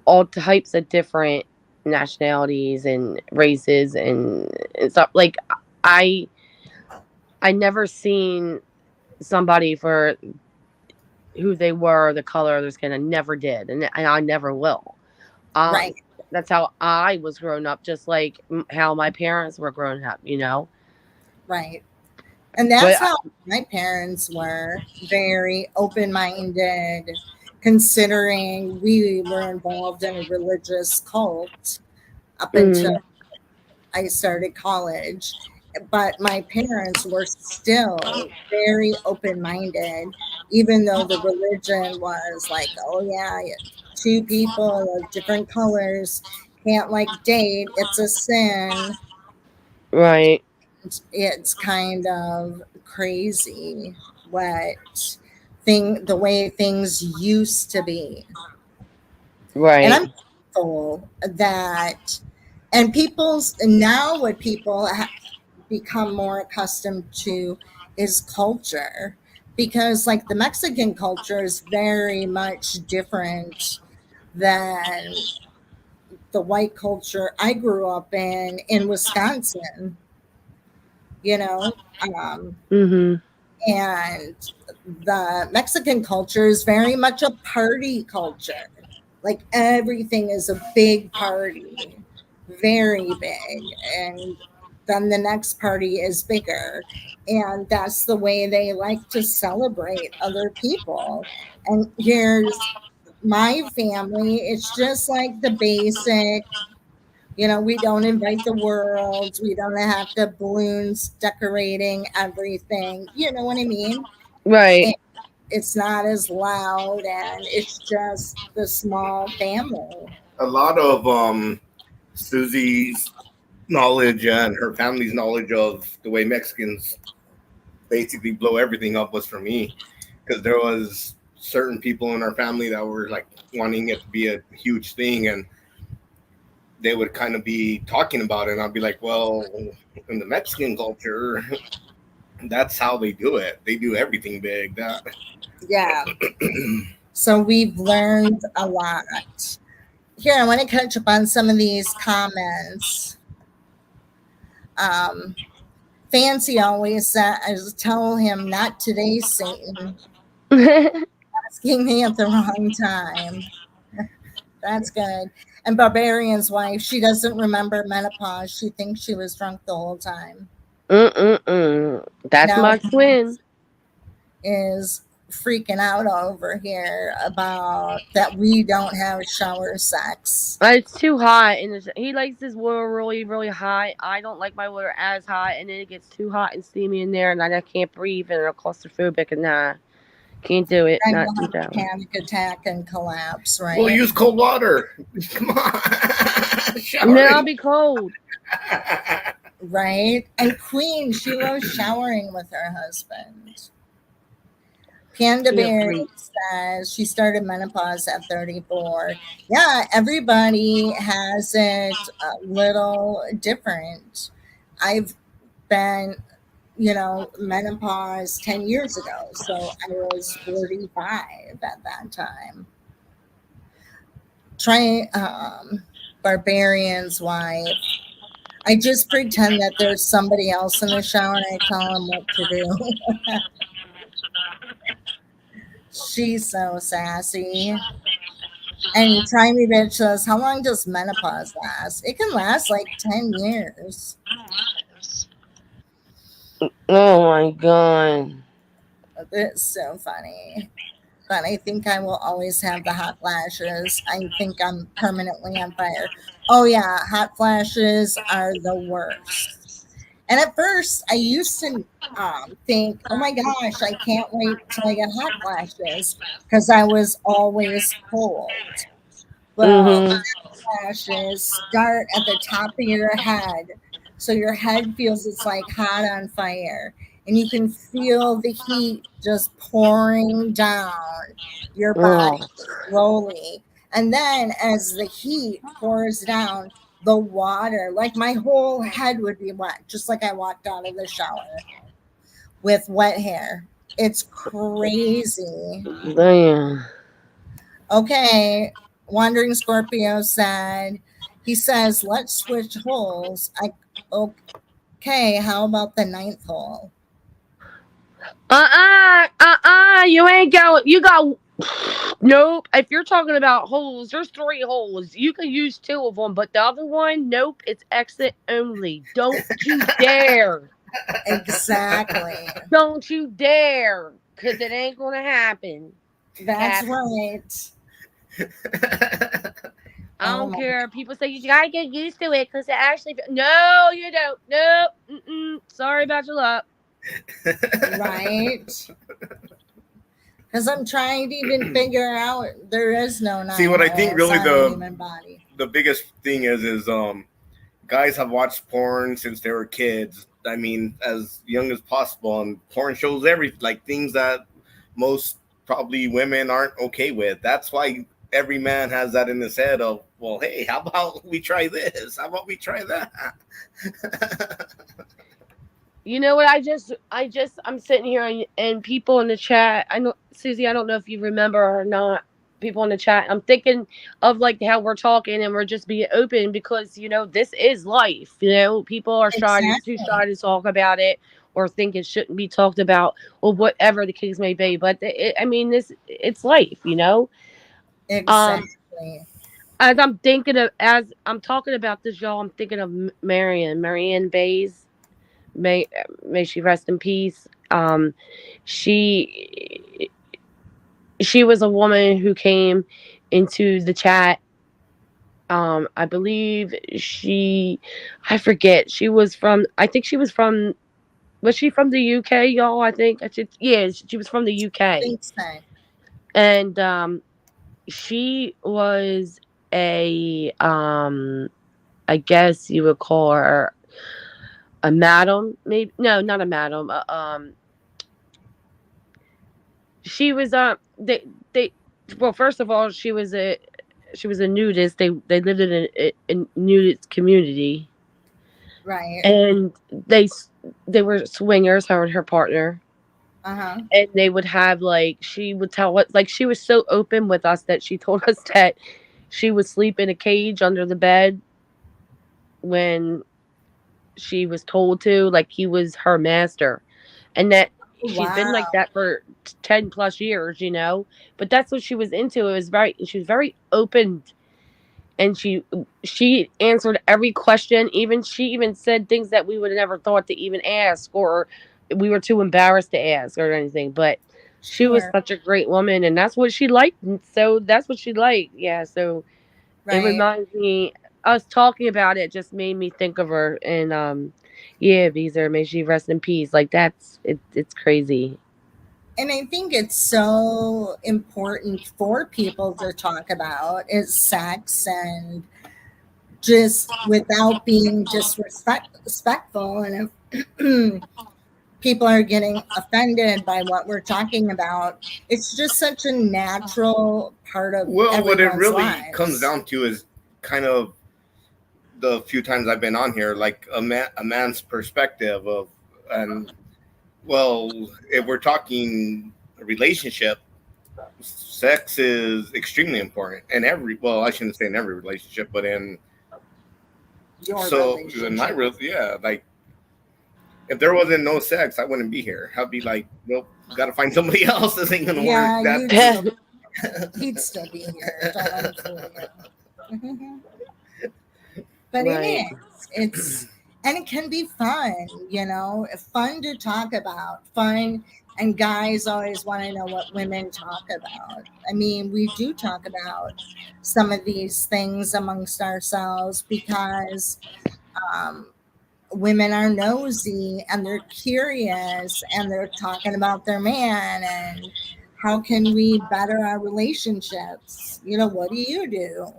all types of different nationalities and races and stuff. Like I I never seen somebody for who they were, the color of their skin. I never did, and I never will. Right. That's how I was growing up, just like how my parents were growing up. Right. And But that's how my parents were, very open minded, considering we were involved in a religious cult up until mm, I started college. But my parents were still very open minded, even though the religion was like, oh, yeah, two people of different colors can't like date, it's a sin. right, It's kind of crazy what the way things used to be. And right, I'm thankful that, and people's now what people become more accustomed to is culture, because like the Mexican culture is very much different than the white culture I grew up in Wisconsin, you know. um, mm-hmm, and the Mexican culture is very much a party culture. Like everything is a big party, very big. And then the next party is bigger. And that's the way they like to celebrate other people. And here's my family, it's just like the basic, we don't invite the world. We don't have the balloons decorating everything. You know what I mean? right, And it's not as loud, and it's just the small family. a lot of Susie's knowledge and her family's knowledge of the way Mexicans basically blow everything up was from me, because there was certain people in our family that were like wanting it to be a huge thing, and they would kind of be talking about it, and I'd be like, well, in the Mexican culture, that's how they do it. They do everything big. That Yeah. So we've learned a lot. Here, I want to catch up on some of these comments. Um, Fancy always said, I just tell him, not today, Satan, asking me at the wrong time. That's good. And Barbarian's wife, she doesn't remember menopause. She thinks she was drunk the whole time. That's Now my twin. is freaking out over here about that we don't have shower sex. It's too hot, and he likes his water really, really hot. I don't like my water as hot, and then it gets too hot and steamy in there, and I can't breathe, and I'm claustrophobic, and can't do it. Then Not you'll in have a shower. panic attack and collapse, We'll right? use cold water. Come on. And then I'll Showering. be cold. Right? And Queen, she loves showering with her husband. Panda Yeah, Bear great. says she started menopause at 34. Yeah, everybody has it a little different. I've been, menopause 10 years ago. So I was 45 at that time. Try Barbarian's wife. I just pretend that there's somebody else in the shower and I tell them what to do. She's so sassy. And Try Me Bitch says, how long does menopause last? It can last like 10 years. Oh my god. It's so funny. But I think I will always have the hot flashes. I think I'm permanently on fire. Oh, yeah, hot flashes are the worst. And at first, I used to think, oh my gosh, I can't wait till I get hot flashes because I was always cold. Well, Mm-hmm. flashes start at the top of your head. So your head feels it's like hot on fire. And you can feel the heat just pouring down your Oh. body slowly. And then as the heat pours down, the water, like my whole head would be wet, just like I walked out of the shower with wet hair. It's crazy. Damn. Okay, Wandering Scorpio said, he says, let's switch holes. Okay, how about the ninth hole? You ain't going. You got. Nope. If you're talking about holes, there's 3 holes. You can use 2 of them, but the other one, nope. It's exit only. Don't you dare. Exactly. Don't you dare. Because it ain't going to happen. That's Cap. right. I Oh don't my, care. People say you gotta get used to it because it actually. No, you don't. Nope. Sorry about your luck. right. Because I'm trying to even figure out there is no See, nine what I think holes really on the human body. the biggest thing is guys have watched porn since they were kids. I mean, as young as possible, and porn shows like things that most probably women aren't okay with. That's why every man has that in his head of, well, hey, how about we try this? How about we try that? You know what? I'm sitting here and people in the chat. I know, Susie. I don't know if you remember or not. People in the chat. I'm thinking of like how we're talking and we're just being open because this is life. People are too Exactly. shy to talk about it or think it shouldn't be talked about or whatever the case may be. But I mean, it's life. Um, Exactly. as I'm talking about this, y'all, I'm thinking of Marianne Bays. May she rest in peace. She she was a woman who came into the chat. I believe I forget. I think she was from. Was she from the UK, y'all? I think yeah, she was from the UK, Think so. and she was a I guess you would call her a madam, maybe. No, not a madam. She was they well, first of all, she was a nudist. They lived in a nudist community, Right. and they were swingers, her and her partner. Uh-huh. And they would have, like, she would tell what, like, she was so open with us that she told us that she would sleep in a cage under the bed when she was told to, like he was her master, and that she's been like Wow. that for 10 plus years, you know. But that's what she was into. It was very, she was very open, and she answered every question. Even she even said things that we would have never thought to even ask, or we were too embarrassed to ask or anything. But she was Sure. such a great woman, and that's what she liked. And so that's what she liked. Yeah. So it Right. reminds me, us talking about it just made me think of her. And yeah, Beezer, may she rest in peace. Like that's it. It's crazy. And I think it's so important for people to talk about is sex, and just without being disrespectful. And if people are getting offended by what we're talking about, it's just such a natural part of Well, what it everyone's really comes lives. down to is kind of the few times I've been on here, like a man's perspective of, and well, if we're talking a relationship, sex is extremely important in every. Well, I shouldn't say in every relationship, but in Your so in my relationship. real, yeah, like if there wasn't no sex, I wouldn't be here. I'd be like, nope, got to find somebody else. This ain't gonna work. Yeah, That's he'd still be here. Don't let him fool you. But it Right. is. It's and it can be fun, fun to talk about, fun. And guys always want to know what women talk about. I mean, we do talk about some of these things amongst ourselves because um, women are nosy and they're curious and they're talking about their man and how can we better our relationships? What do you do?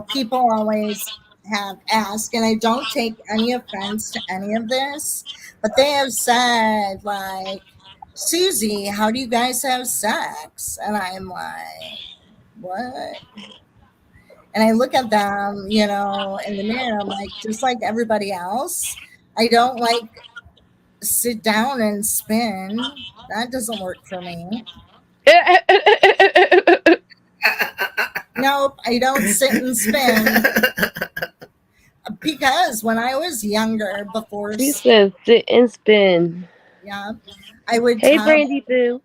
People always have asked, and I don't take any offense to any of this, but they have said, like, Susie, how do you guys have sex? And I'm like, what? And I look at them, in the mirror. I'm like, just like everybody else, I don't like sit down and spin. That doesn't work for me. Nope, I don't sit and spin because when I was younger, She says sit and spin. yeah, I would Hey, tell Brandy Boo.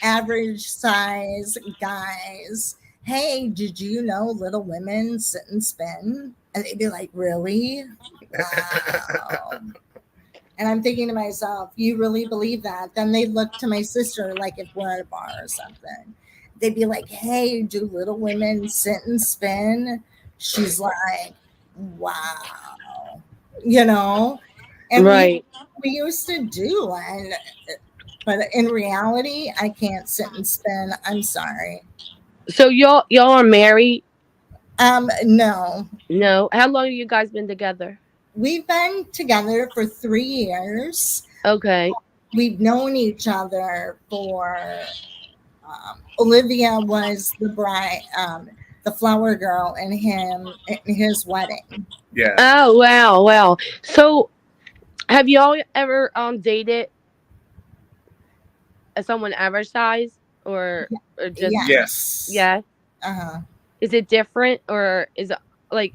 average size guys, hey, did you know Little Women sit and spin? And they'd be like, really? Wow. And I'm thinking to myself, you really believe that? Then they look to my sister like if we're at a bar or something. They'd be like, hey, do Little Women sit and spin? She's like, wow. You know? And Right. we used to do, and but in reality, I can't sit and spin. I'm sorry. So y'all are married? No. No. How long have you guys been together? We've been together for 3 years. Okay. We've known each other for Olivia was the bride, the flower girl in his wedding. yeah. Oh wow, wow. So have y'all ever dated someone average size, or just Yes. Yes. yeah? Uh-huh. Is it different, or is it like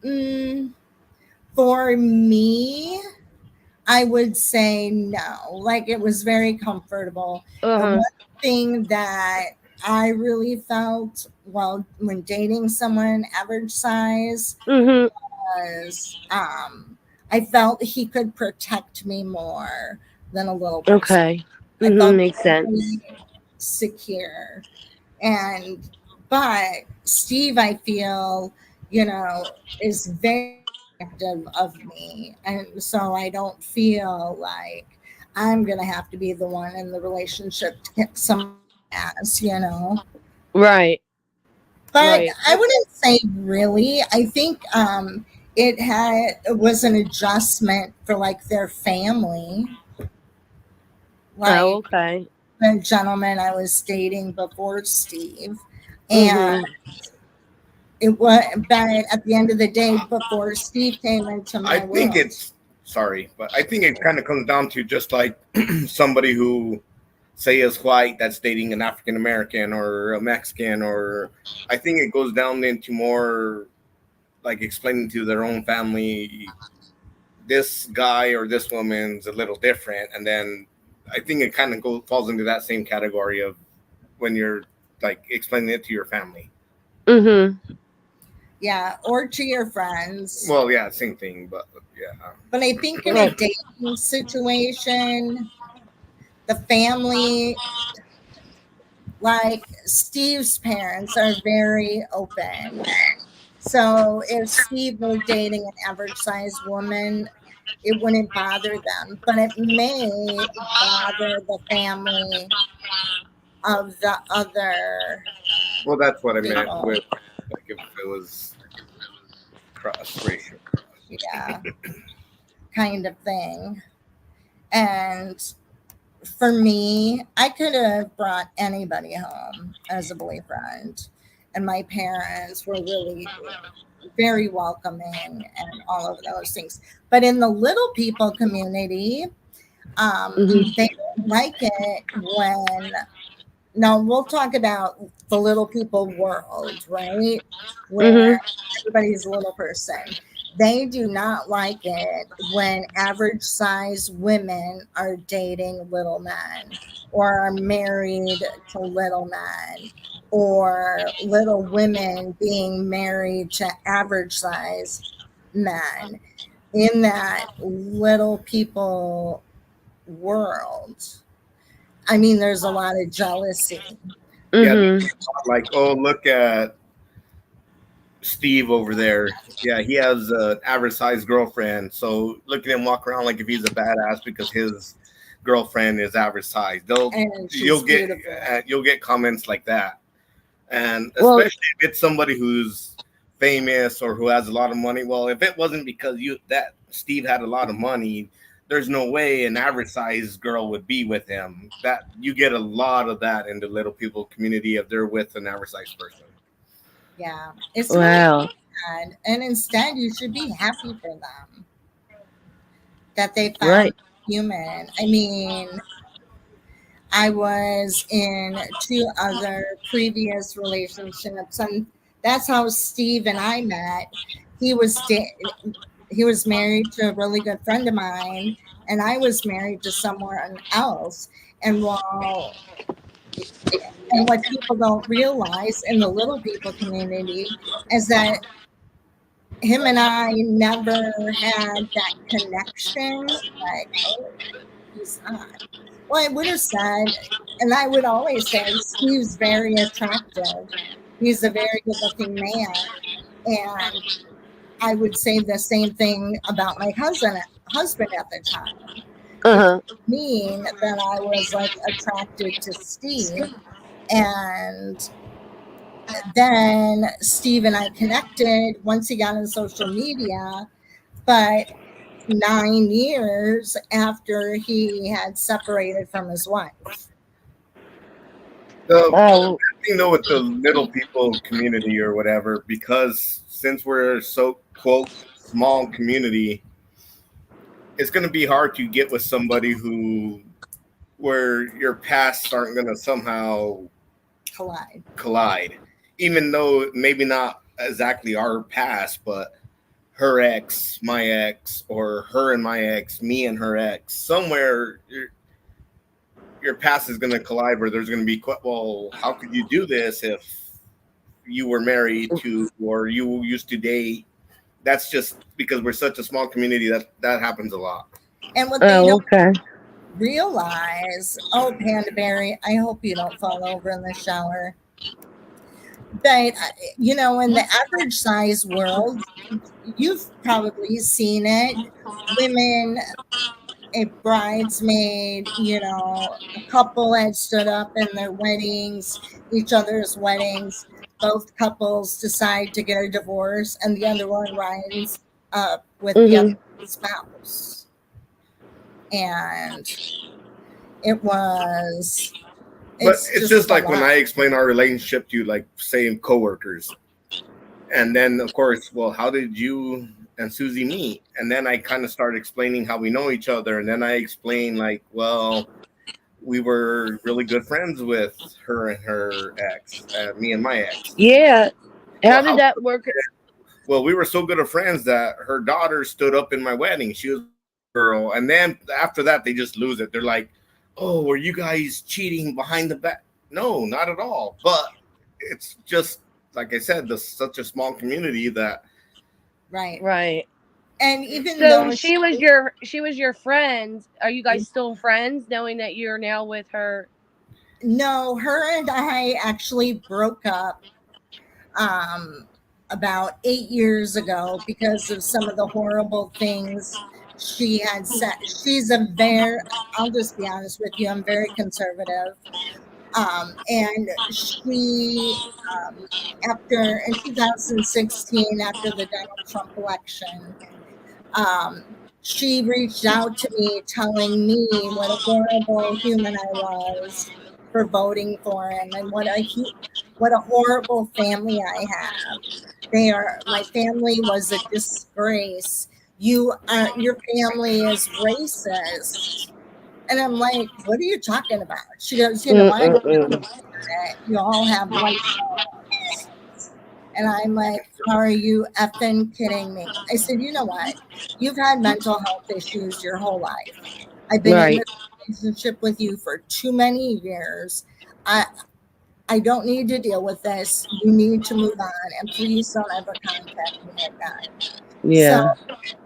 Mm, for me, I would say no. Like it was very comfortable. The uh-huh. one thing that I really felt well when dating someone average size Mhm. was I felt he could protect me more than a little person. Okay. I Mhm, felt makes sense. very secure. And but Steve, I feel, is very protective of me. And so I don't feel like I'm gonna have to be the one in the relationship to kick somebody's ass. Right. But Right. I wouldn't say really. I think it was an adjustment for like their family. Oh, Like okay. the gentleman I was dating before Steve. And Mhm. it was, but at the end of the day, before Steve came into I my think world, it's sorry, but I think it kind of comes down to just like somebody who say is white that's dating an African American or a Mexican, or I think it goes down into more like explaining to their own family this guy or this woman's a little different, and then I think it kind of falls into that same category of when you're like explaining it to your family. Mm-hmm. Yeah, or to your friends. Well, yeah, same thing, but yeah. But I think in a Right. dating situation, the family, like Steve's parents, are very open. So if Steve were dating an average sized woman, it wouldn't bother them, but it may bother the family of the other Well, that's what I meant people. with like if it was cross racial. Yeah, kind of thing. And for me, I could have brought anybody home as a boyfriend, and my parents were really very welcoming and all of those things. But in the little people community, Mm-hmm. they don't like it when, now we'll talk about the little people world, right? Where Mm-hmm. everybody's a little person. They do not like it when average size women are dating little men or are married to little men or little women being married to average size men in that little people world. I mean, there's a lot of jealousy. Yeah, Mm-hmm. like oh look at Steve over there. Yeah, he has an average sized girlfriend. So look at him walk around like if he's a badass because his girlfriend is average size. And she's beautiful. You'll get comments like that, and Well, especially if it's somebody who's famous or who has a lot of money. Well, if it wasn't because you that Steve had a lot of money, there's no way an average sized girl would be with him. That you get a lot of that in the little people community if they're with an average sized person. Yeah, it's really wow. sad. And instead, you should be happy for them that they found Right. human. I mean, I was in two other previous relationships, and that's how Steve and I met. He was he was married to a really good friend of mine, and I was married to someone else. And while and what people don't realize in the little people community is that him and I never had that connection. Like, oh, he's hot. Well, I would have said, and I would always say, Steve's very attractive. He's a very good looking man. And I would say the same thing about my husband at the time. It Uh-huh. didn't mean that I was like attracted to Steve. And then Steve and I connected once he got on social media, but 9 years after he had separated from his wife. The Oh. thing though with the little people community or whatever, because since we're so quote small community, it's going to be hard to get with somebody who where your pasts aren't going to somehow Collide. collide, even though maybe not exactly our past, but her ex, my ex, or her and my ex, me and her ex, somewhere your past is going to collide where there's going to be, well, how could you do this if you were married to or you used to date? That's just because we're such a small community that happens a lot. And what they Oh, don't okay. realize, oh, Panda Berry, I hope you don't fall over in the shower. But, in the average size world, you've probably seen it. Women, a bridesmaid, a couple had stood up in their weddings, each other's weddings. Both couples decide to get a divorce, and the other one rides up with the other Mm-hmm. spouse. And it was, But it's it's just just a like when lot. I explain our relationship to, like, say, coworkers, and then of course, well, how did you and Susie meet? And then I kind of start explaining how we know each other, and then I explain like, well, we were really good friends with her and her ex, me and my ex. Yeah. Well, How did that work? Well, we were so good of friends that her daughter stood up in my wedding. She was a girl, and then after that, they just lose it. They're like, "Oh, are you guys cheating behind the back?" No, not at all. But it's just like I said, there's such a small community that Right. Right. And even So though she was your friend. Are you guys still friends, knowing that you're now with her? no, her and I actually broke up um, about 8 years ago because of some of the horrible things she had said. She's a very, I'll just be honest with you, I'm very conservative. And she, um, after in 2016, after the Donald Trump election, she reached out to me telling me what a horrible human I was for voting for him and what a horrible family I have. My family was a disgrace. Your family is racist. And I'm like, what are you talking about? She goes, I don't Mm-mm-mm. get it. You all have white bones. And I'm like, are you effing kidding me? I said, you know what? You've had mental health issues your whole life. I've been in Right. this relationship with you for too many years. I I don't need to deal with this. You need to move on, and please don't ever contact me again. So Yeah.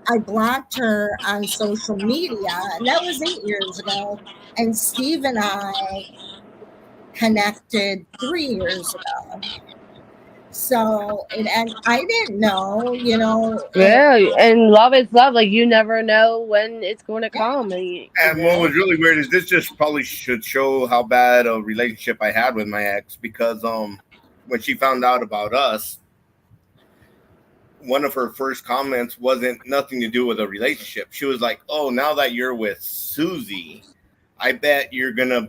I blocked her on social media, and that was 8 years ago. And Steve and I connected 3 years ago. So and I didn't know, and Yeah. And love is love. Like, you never know when it's going to yeah, come. And you and what know. was really weird is this just probably should show how bad a relationship I had with my ex because when she found out about us, one of her first comments wasn't nothing to do with a relationship. She was like, "Oh, now that you're with Susie, I bet you're gonna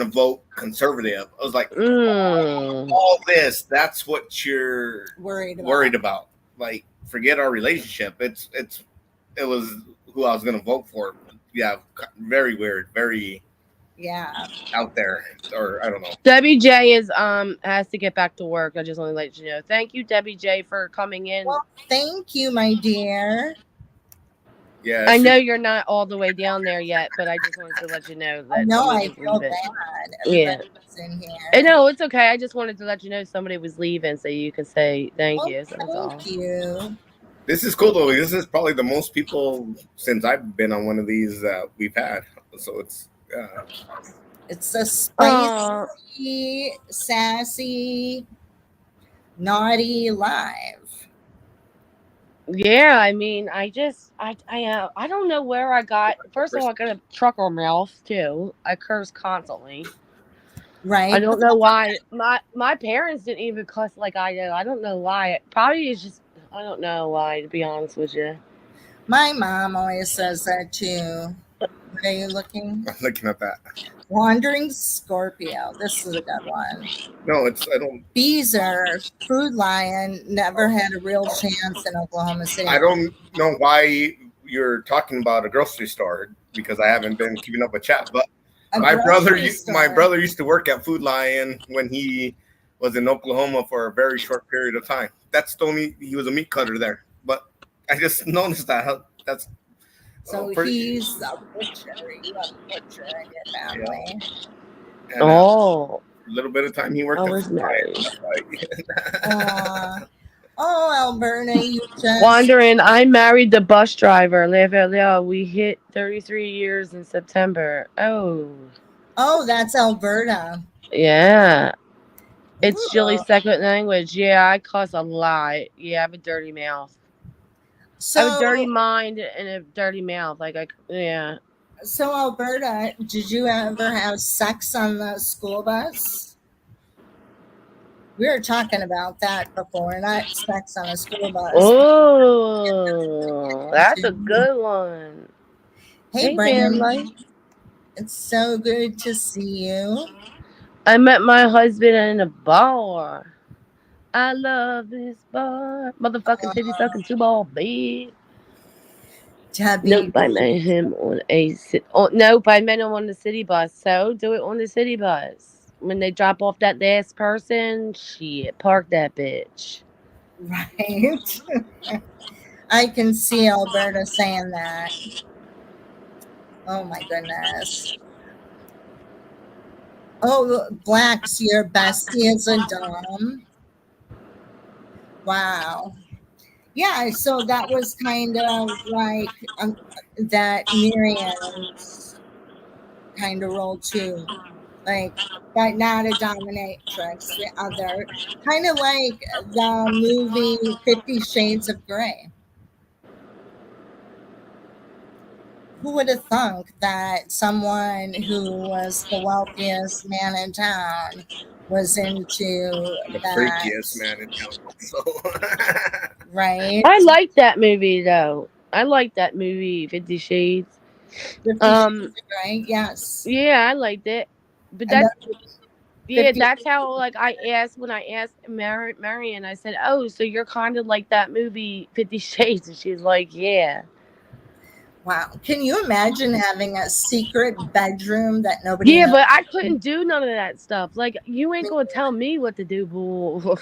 vote conservative." I was like, Mm. "All this, that's what you're worried about. worried about. Like, forget our relationship. It was who I was gonna vote for. Yeah, very weird, very Yeah. out there, or I don't know. Debbie J is has to get back to work. I just want to let you know. Thank you, Debbie J, for coming in. Well, thank you, my dear. Yeah, I she know you're not all the way down there yet, but I just wanted to let you know I that know somebody I was feel leaving. bad. Yeah. Everybody was in I here. know, it's okay. I just wanted to let you know somebody was leaving so you can say thank Well, you. So that's all. thank you. this is cool though. This is probably the most people since I've been on one of these that we've had. So it's It's a Oh, spicy, sassy, naughty live. yeah. I mean, I don't know where I got. First of all, I got a trucker mouth too. I curse constantly. I Right? don't know why. My parents didn't even cuss like I do. I don't know why. Probably it's just I don't know why. To be honest with you. My mom always says that too. What are you looking? I'm looking at that. Wandering Scorpio. This is a good one. No, it's I don't Beezer, Food Lion, never had a real chance in Oklahoma I City. don't know why you're talking about a grocery store because I haven't been keeping up with chat. But A grocery my store. brother used to work at Food Lion when he was in Oklahoma for a very short period of time. That's the only he was a meat cutter there. But I just noticed that's So pretty. he's a butcher. You have a butcher in your Yeah, family. and Oh, a little bit of time he I worked at was Food Lion. nice. That's why. Uh, oh, Alberta, you just. Wondering, I married the bus driver. We hit 33 years in September. Oh, Oh, that's Alberta. yeah. It's Ooh. Chili's second language. Yeah, I cuss a lot. Yeah, I have a dirty mouth. I have a dirty So, mind and a dirty mouth. Yeah. so Alberta, did you ever have sex on the school bus? We were talking about that before, not sex on a school bus. Oh, that's a Into- good one. Hey, Hey, man, Brandy, like it's so good to see you. I met my husband in a bar. I love this bar. Motherfucking titty Uh, sucking two ball bed. Nope, Debbie, I met him on nope, I met him on the city bus. So do it on the city bus. When they drop off that last person, shit, park that bitch. Right. I can see Alberta saying that. Oh my goodness. Oh, Blacks, your bestie is a dom. Wow. Yeah, so that was kind of like that Miriam's kind of role too. Like, but not a dominatrix. The other, kind of like the movie 50 Shades of Grey. Who would have thunk that someone who was the wealthiest man in town was into The freakiest that, man in town. So I right? like that movie though. I like that movie, 50 Shades. 50 Um, Shades of Grey, yes. yeah, I liked it. But And then that's yeah, 50 that's Shades how of like I asked when I asked Marion. I said, "Oh, so you're kind of like that movie 50 Shades?" And she's like, "Yeah." Wow. Can you imagine having a secret bedroom that nobody Yeah, knows? but I couldn't do none of that stuff. Like you ain't gonna tell me what to do, boo. Oh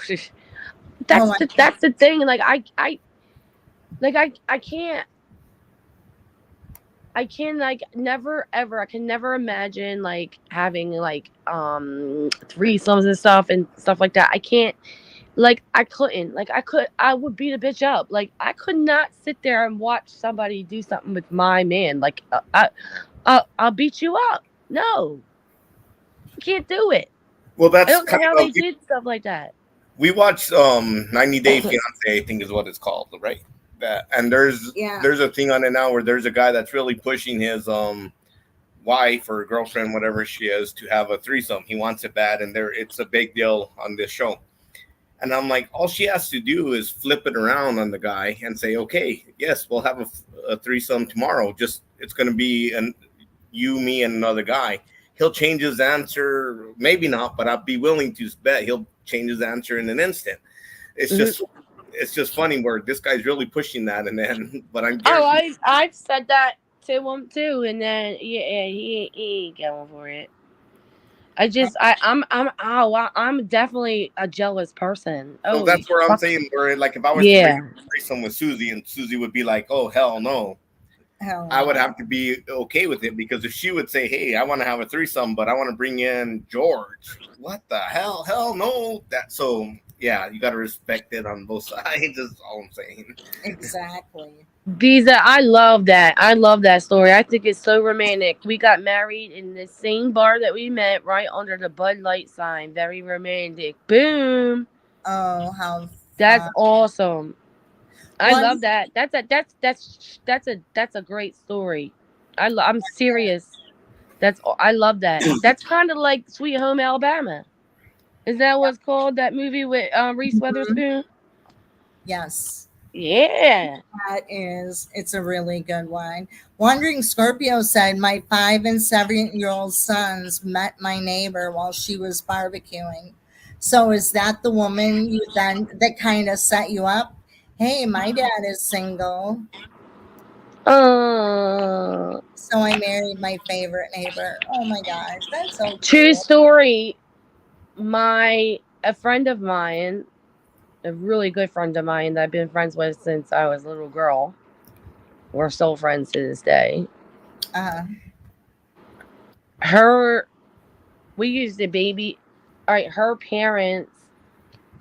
that's my the thing. Like I can't. I can like never ever. I can never imagine like having like threesomes and stuff like that. I can't. Like I couldn't. Like I would beat a bitch up. Like I could not sit there and watch somebody do something with my man. Like I'll beat you up. No, I can't do it. well, I that's don't know kind how of they did stuff like that. we watched 90 Day Fiance, I think is what it's called, right? That and yeah. there's a thing on it now where there's a guy that's really pushing his wife or girlfriend, whatever she is, to have a threesome. He wants it bad, and there it's a big deal on this show. And I'm like, all she has to do is flip it around on the guy and say, okay, yes, we'll have a threesome tomorrow. Just it's going to be you, me, and another guy. He'll change his answer, maybe not, but I'd be willing to bet he'll change his answer in an instant. It's Mhm. just it's just funny where this guy's really pushing that, and then but I'm Oh, guaranteed. I've said that to him too, and then yeah, he ain't going for it. I'm definitely a jealous person. So Oh that's where I'm fuck saying where like if I was to make yeah. a threesome with Susie, and Susie would be like, oh hell no, Hell I would no. have to be okay with it because if she would say, "Hey, I want to have a threesome, but I want to bring in George," what the hell? Hell no! That so yeah, you got to respect it on both sides. Is all I'm saying. Exactly. Visa, I love that. I love that story. I think it's so romantic. We got married in the same bar that we met, right under the Bud Light sign. Very romantic. Boom. Oh, how That's fun. awesome. I One, love that. That's a great story. I'm serious. I love that. That's kind of like Sweet Home Alabama. Is that what's called that movie with Reese mhm, Witherspoon? yes. Yeah. It's a really good one. Wandering Scorpio said, my 5 and 7-year-old sons met my neighbor while she was barbecuing. So is that the woman you then that kind of set you up? Hey, my dad is single. Uh, So I married my favorite neighbor. Oh my gosh, that's so True cute. story. My a friend of mine, a really good friend of mine that I've been friends with since I was a little girl. We're still friends to this day. Uh, Her, we used to baby. All right, her parents,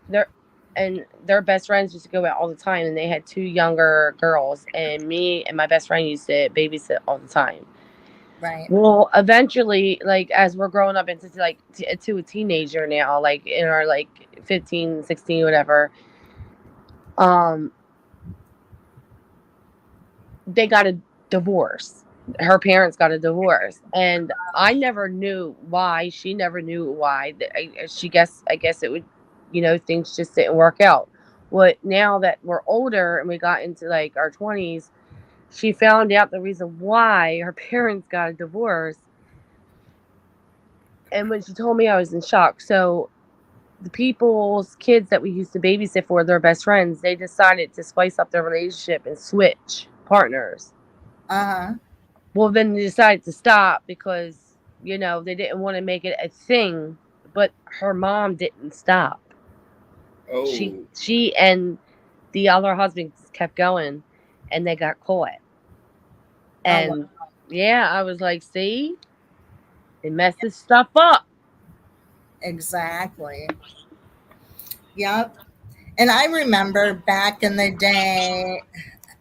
their and their best friends used to go out all the time, and they had two younger girls, and me and my best friend used to babysit all the time. right. Well, eventually, like as we're growing up into like to a teenager now, like in our like 15, 16, whatever, um, they got a divorce. Her parents got a divorce, and I never knew why. She never knew why. I guess it would, things just didn't work out. What now that we're older and we got into like our 20s, she found out the reason why her parents got a divorce, and when she told me, I was in shock. So the people's kids that we used to babysit for, their best friends, they decided to spice up their relationship and switch partners. Uh-huh. Well, then they decided to stop because, they didn't want to make it a thing, but her mom didn't stop. She Oh, she and the other husband kept going, and they got caught. Oh, well, And yeah, I was like, see, it messes stuff up. exactly. Yep. And I remember back in the day,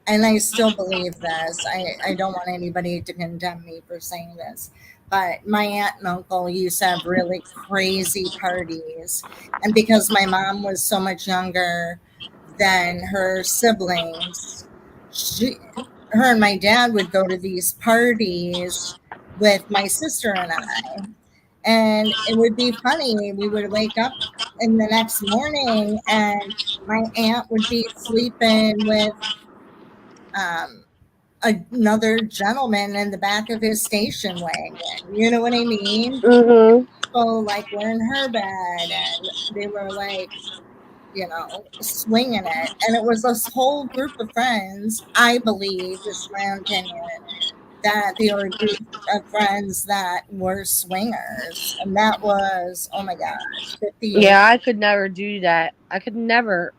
and I still believe this. I don't want anybody to condemn me for saying this, but my aunt and uncle used to have really crazy parties. And because my mom was so much younger than her siblings, her and my dad would go to these parties with my sister and I. And it would be funny. We would wake up in the next morning and my aunt would be sleeping with um, another gentleman in the back of his station wagon. You know what I mean? Mm-hmm. People like were in her bed and they were like, swinging it. And it was this whole group of friends, I believe, this is my own opinion, that they were a group of friends that were swingers. And that was, oh my gosh, 50 years, Yeah, I could never do that. I could never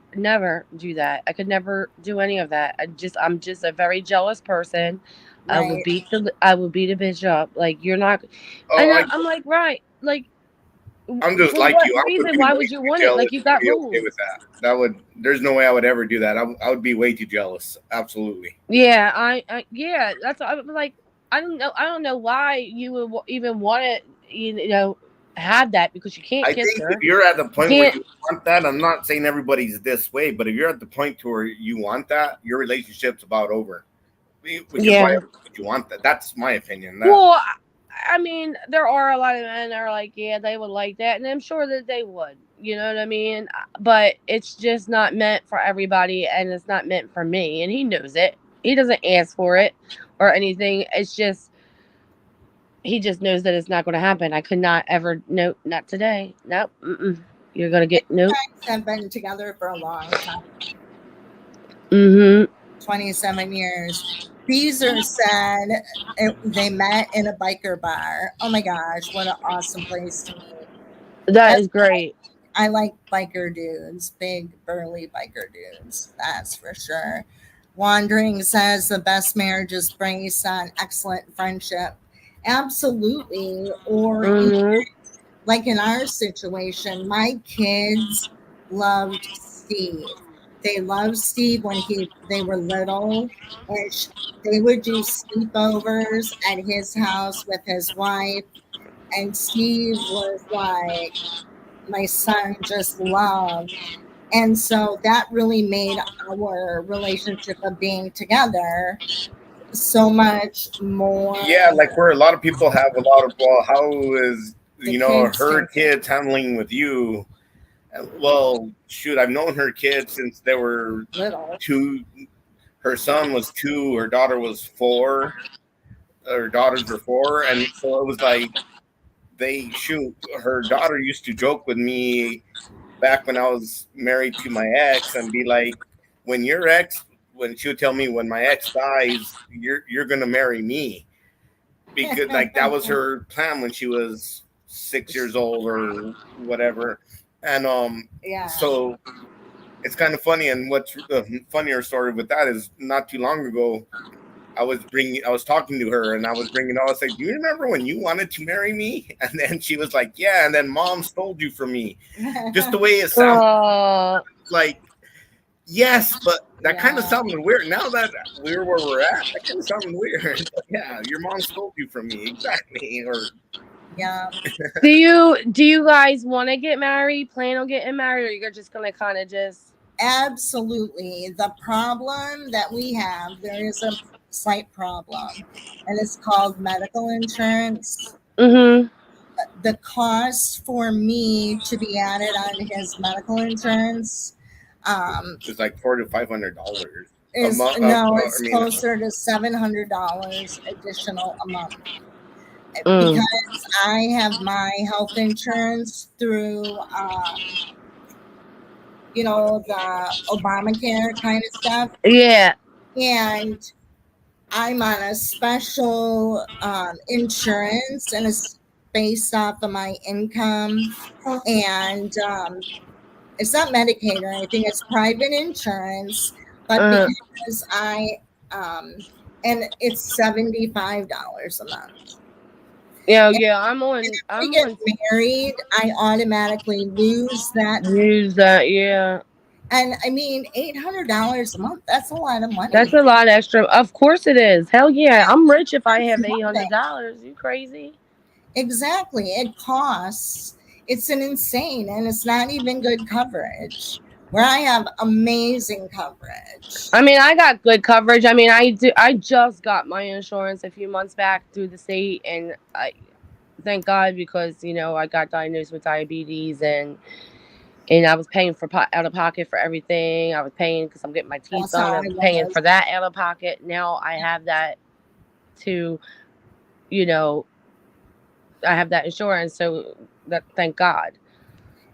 do that. I could never do any of that. I'm just a very jealous person. right? I would beat a bitch up. Like you're not, oh, and I I'm like, right, like I'm just for like what you. I would reason? be Why way would you too want it? jealous Like you to got be okay rules. with that. That would. There's no way I would ever do that. I would be way too jealous. Absolutely. Yeah, yeah, that's what I'm like. I don't know why you would even want to, have that because you can't I kiss think if her. you're at the You point where can't. you want that, I'm not saying everybody's this way, but if you're at the point to where you want that, your relationship's about over. Which is why Yeah. you want that. That's my opinion. That Well, I mean, there are a lot of men that are like, yeah, they would like that, and I'm sure that they would. You know what I mean? But it's just not meant for everybody, and it's not meant for me, and he knows it. He doesn't ask for it or anything. It's just he just knows that it's not going to happen. I could not ever. Nope, not today. Nope. Mm-mm. You're gonna get nope. Have been together for a long time, Mm-hmm. 27 years. Beezer said they met in a biker bar. Oh my gosh, what an awesome place to meet. That And is great. I like biker dudes, big, burly biker dudes. That's for sure. Wandering says the best marriage is based on excellent friendship. Absolutely. Or Mm-hmm. like in our situation, my kids loved Steve. They loved Steve when they were little, and they would do sleepovers at his house with his wife. And Steve was like my son just loved. And so that really made our relationship of being together so much more. yeah, like where a lot of people have a lot of how is The kids her can kids handling with you. Well, shoot, I've known her kids since they were little. two. Her son was 2, her daughter was 4, her daughters were 4, and so it was like they shoot. Her daughter used to joke with me back when I was married to my ex and be like, when your ex, when she would tell me when my ex dies, you're gonna marry me, because like that was her plan when she was 6 years old or whatever, and Yeah. so it's kind of funny. And what's the funnier story with that is not too long ago. I was talking to her and I was bringing. I was like, "Do you remember when you wanted to marry me?" And then she was like, "Yeah." And then mom stole you from me. Just the way it sounded, Oh, like yes, but that kind of Yeah. sounded weird. Now that we're where we're at, that kind of sounded weird. Yeah, your mom stole you from me, exactly. Or Yeah. do you guys want to get married? Plan on getting married, or you're just gonna kind of just? Absolutely. The problem that we have, there is a slight problem, and it's called medical insurance. Mm-hmm. The cost for me to be added on his medical insurance um, it's like $400 to $500 a is month. no, I it's mean, closer to $700 additional a month Mm. because I have my health insurance through, the Obamacare kind of stuff. Yeah. And I'm on a special insurance, and it's based off of my income. And It's not Medicaid or anything. It's private insurance, but Uh, because um, and it's $75 a month. yeah, And yeah. if we I'm get on. married, I automatically lose that. Use that. Yeah, And I mean, $800 a month, that's a lot of that's money. a lot extra. Of course it is. Hell yeah, I'm rich if I It's have nothing. $800. You crazy? Exactly. It costs, it's an insane, and it's not even good coverage. Where I have amazing coverage. I mean, I got good coverage. I mean, I do. I just got my insurance a few months back through the state, and I thank God because I got diagnosed with diabetes, and I was paying for out of pocket for everything. I was paying because I'm getting my teeth That's how done. I I was paying was. for that out of pocket. Now I have that to, you know, I have that insurance, so that thank God.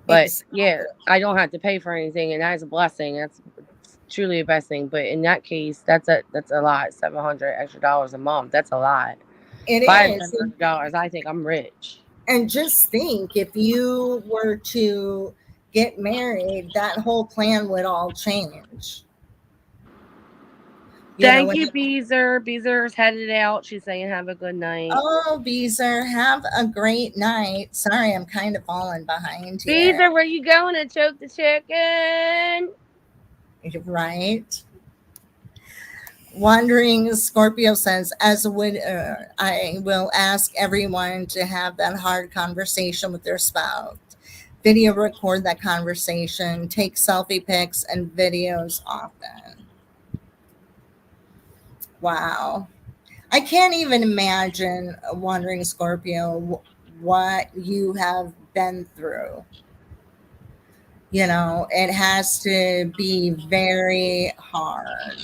But yeah, Exactly. I don't have to pay for anything, and that's a blessing. That's truly a blessing. But in that case, that's a lot. $700 extra a month. That's a lot. It If I had is. $700, I think I'm rich. And just think, if you were to get married, that whole plan would all change. Thank When you, Beezer. Beezer's headed out. She's saying have a good night. oh, Beezer, have a great night. Sorry, I'm kind of falling behind here. Beezer, where you going to choke the chicken? Right? Wandering Scorpio says, as a widower, I will ask everyone to have that hard conversation with their spouse. Video record that conversation, take selfie pics and videos often. Wow. I can't even imagine, Wandering Scorpio, what you have been through. It has to be very hard.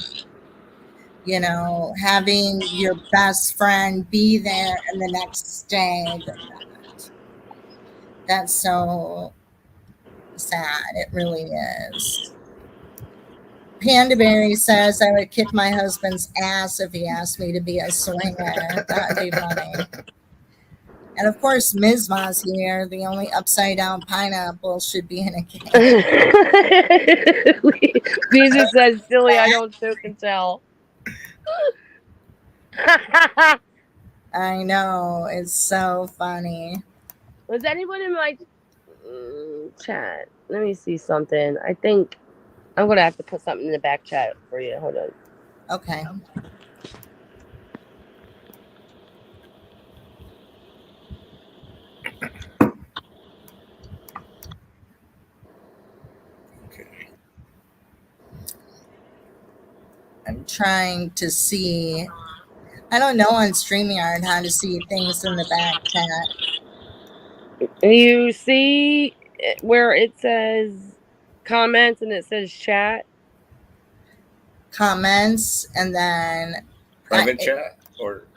Having your best friend be there and the next day, that's so sad. It really is. Panda Berry says, I would kick my husband's ass if he asked me to be a swinger. That'd be funny. And of course, Ms. Moss here, the only upside down pineapple should be in a cake. Beezer says, silly, I don't choke and tell. I know. It's so funny. Was anyone in my chat? Let me see something. I think I'm going to have to put something in the back chat for you. Hold on. Okay. Okay. I'm trying to see. I don't know on StreamYard how to see things in the back chat. You see where it says comments and it says chat? Comments and then Private chat or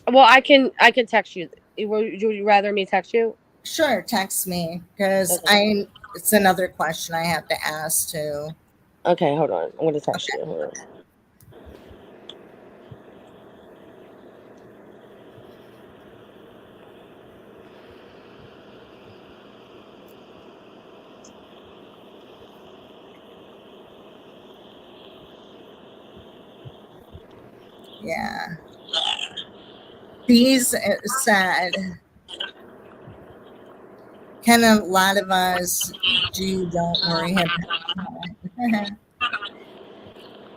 Well, I can text you. Would you rather me text you? sure, text me because Okay. it's another question I have to ask too. Okay, hold on. I'm gonna text Okay. you. Hold on. Yeah. These said, can a lot of us do don't worry about it.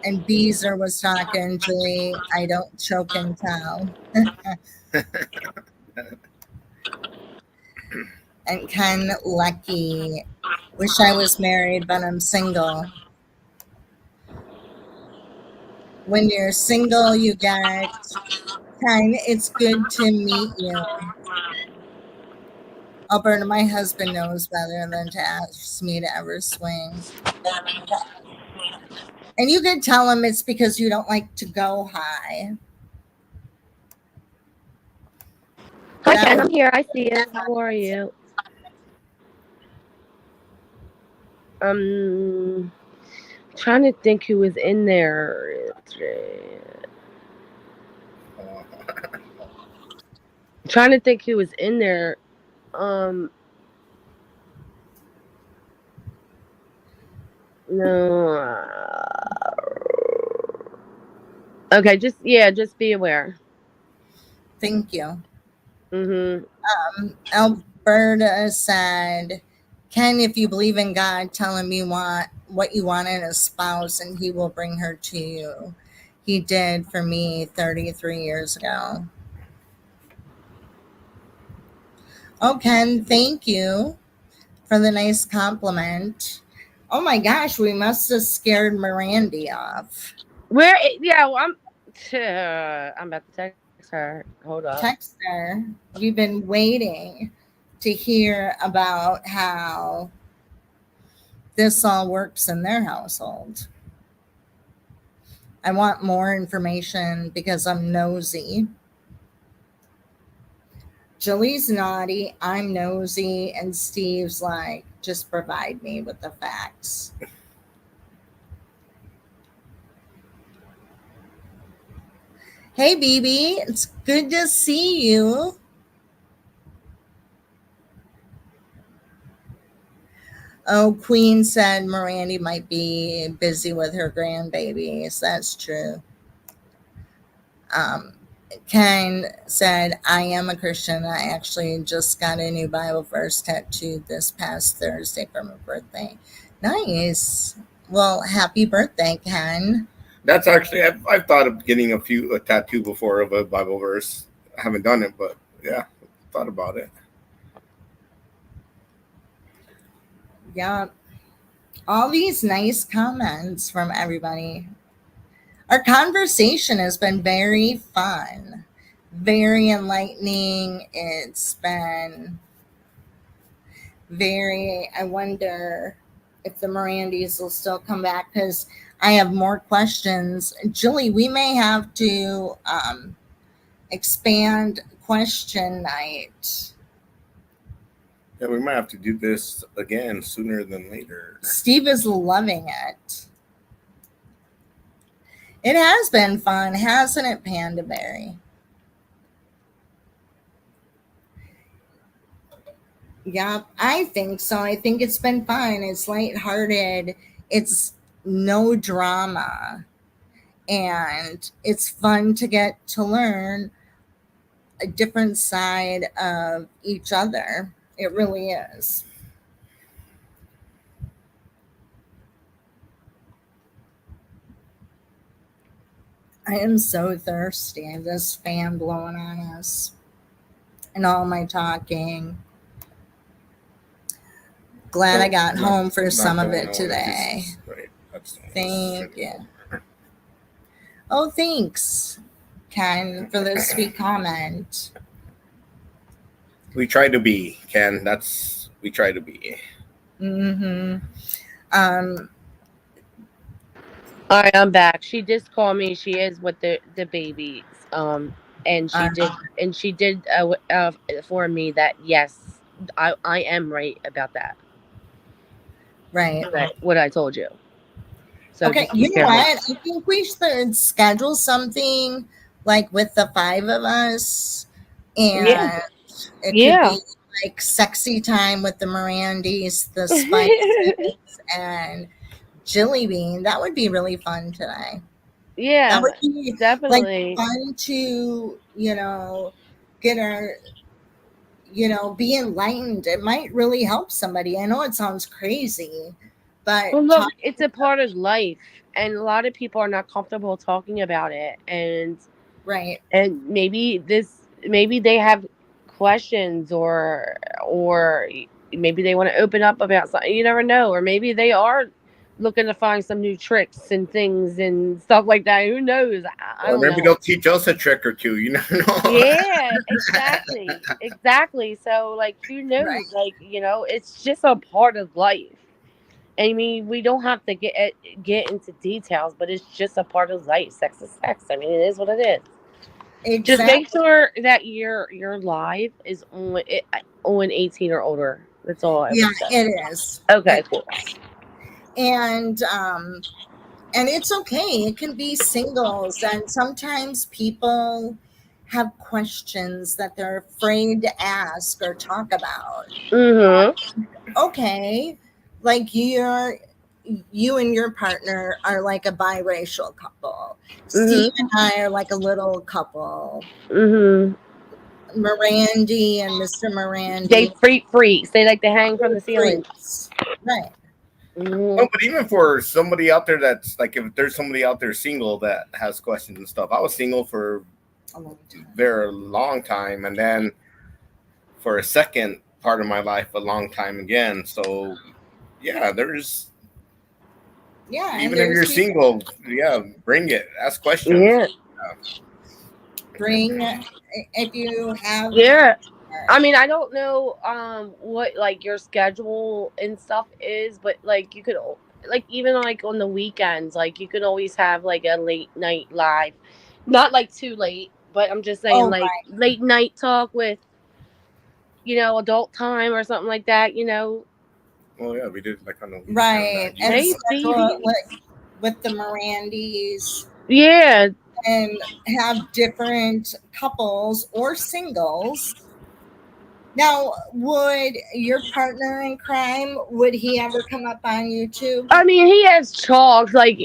And Beezer was talking, Julie, I don't choke and tell. And Ken Lucky, wish I was married, but I'm single. When you're single, you get Ken, it's good to meet you. Alberta, my husband knows better than to ask me to ever swing. And you could tell him it's because you don't like to go high. Hi That Ken, would I'm here. I see you. How are you? Um, trying to think who was in there. Trying to think who was in there. Um, No. Okay, just be aware. Thank you. Mm-hmm. Alberta said, Ken, if you believe in God, tell him you want what you want in a spouse and he will bring her to you. He did for me 33 years ago. Oh, Ken, thank you for the nice compliment. Oh my gosh, we must have scared Mirandy off. Yeah, well, I'm about to text her. Hold up. Text her. We've been waiting to hear about how this all works in their household. I want more information because I'm nosy. Julie's naughty, I'm nosy, and Steve's like, just provide me with the facts. Hey, BB, it's good to see you. Oh, Queen said Mirandy might be busy with her grandbabies. That's true. Um, Ken said, I am a Christian. I actually just got a new Bible verse tattooed this past Thursday for my birthday. Nice. Well, happy birthday, Ken. That's actually I've thought of getting a tattoo before of a Bible verse. I haven't done it, but yeah, thought about it. Yeah, all these nice comments from everybody. Our conversation has been very fun, very enlightening. It's been I wonder if the Mirandis will still come back because I have more questions. Julie, we may have to expand question night. Yeah, we might have to do this again sooner than later. Steve is loving it. It has been fun, hasn't it, Panda Berry? Yeah, I think so. I think it's been fun. It's lighthearted. It's no drama. And it's fun to get to learn a different side of each other. It really is. I am so thirsty. This fan blowing on us and all my talking. Glad I got home for some of it today. Right. Thank you. Oh, thanks, Ken, for the sweet comment. We try to be, Ken. We try to be. Mm-hmm. Um, All right, I'm back. She just called me. She is with the babies. And uh, she did inform me that yes, I am right about that. right. What I told you. So Okay, just be you know careful. what? I think we should schedule something like with the five of us, Yeah, and it could yeah, be like sexy time with the Mirandis, the Spices, and Jilly Bean. That would be really fun today. That would yeah, be like definitely. fun to, get our, be enlightened. It might really help somebody. I know it sounds crazy, but Well, look, talking, it's a part of life, and a lot of people are not comfortable talking about it, right, and maybe they have questions or maybe they want to open up about something. You never know, or maybe they are looking to find some new tricks and things and stuff like that. Who knows? I Or don't maybe know. they'll teach us a trick or two. You never know. Yeah, exactly. So, like, who right. knows? Like, it's just a part of life. I mean, we don't have to get into details, but it's just a part of life. Sex is sex. I mean, it is what it is. Just make Exactly. sure that your live is on 18 or older. That's all I Yeah, would say. it is. Okay, cool. And it's okay. It can be singles, and sometimes people have questions that they're afraid to ask or talk about. Mhm. Okay, like you and your partner are like a biracial couple. Steve Mhm. and I are like a little couple. Mhm. Mirandy and Mr. They Mirandy, freaks. They like to hang from they're the ceiling. freaks. Right. No, Mhm. but even for somebody out there that's like, if there's somebody out there single that has questions and stuff, I was single for A long time. very long time, and then for a second part of my life, a long time again. So yeah, there's Yeah, and even if there's you're people single, yeah, bring it, ask questions. Yeah. bring if you have Yeah. I mean, I don't know what like your schedule and stuff is, but like you could like even like on the weekends, like you could always have like a late night live. Not like too late, but I'm just saying oh like late night talk with, adult time or something like that. Well, yeah, we did like on the weekend right, that and you. Hey schedule it Stevie. with the Mirandis Yeah. and have different couples or singles. Now, would your partner in crime, would he ever come up on YouTube? I mean, he has chalks like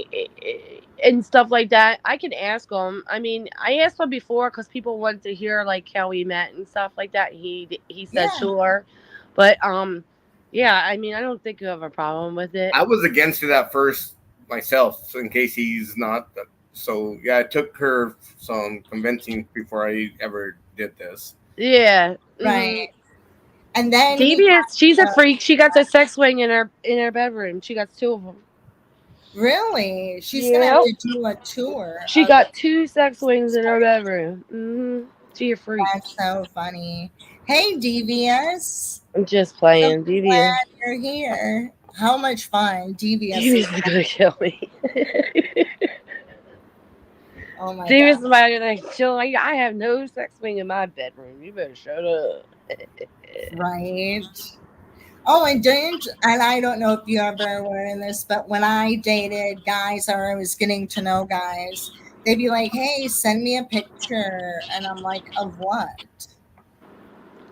and stuff like that. I can ask him. I mean, I asked him before because people wanted to hear like how we met and stuff like that. He said Yeah, sure, but yeah. I mean, I don't think you have a problem with it. I was against it at first myself, so in case he's not. So yeah, it took her some convincing before I ever did this. Yeah. right. Mm-hmm. And then he Devious. She's a got freak. She got the sex swing in her bedroom. She got two of them. really, she's gonna have Yeah. to do a tour She of got two sex swings in her bedroom. Mm-hmm. She a freak. that's so funny. Hey, Devious. I'm just So playing. Devious. glad you're here. How much fun, Devious is. Devious is gonna kill me. Oh my Devious god. is gonna kill me. I have no sex swing in my bedroom. You better shut up. Right. Oh, and I don't know if you ever were in this, but when I dated guys or I was getting to know guys, they'd be like, hey, send me a picture. And I'm like, of what?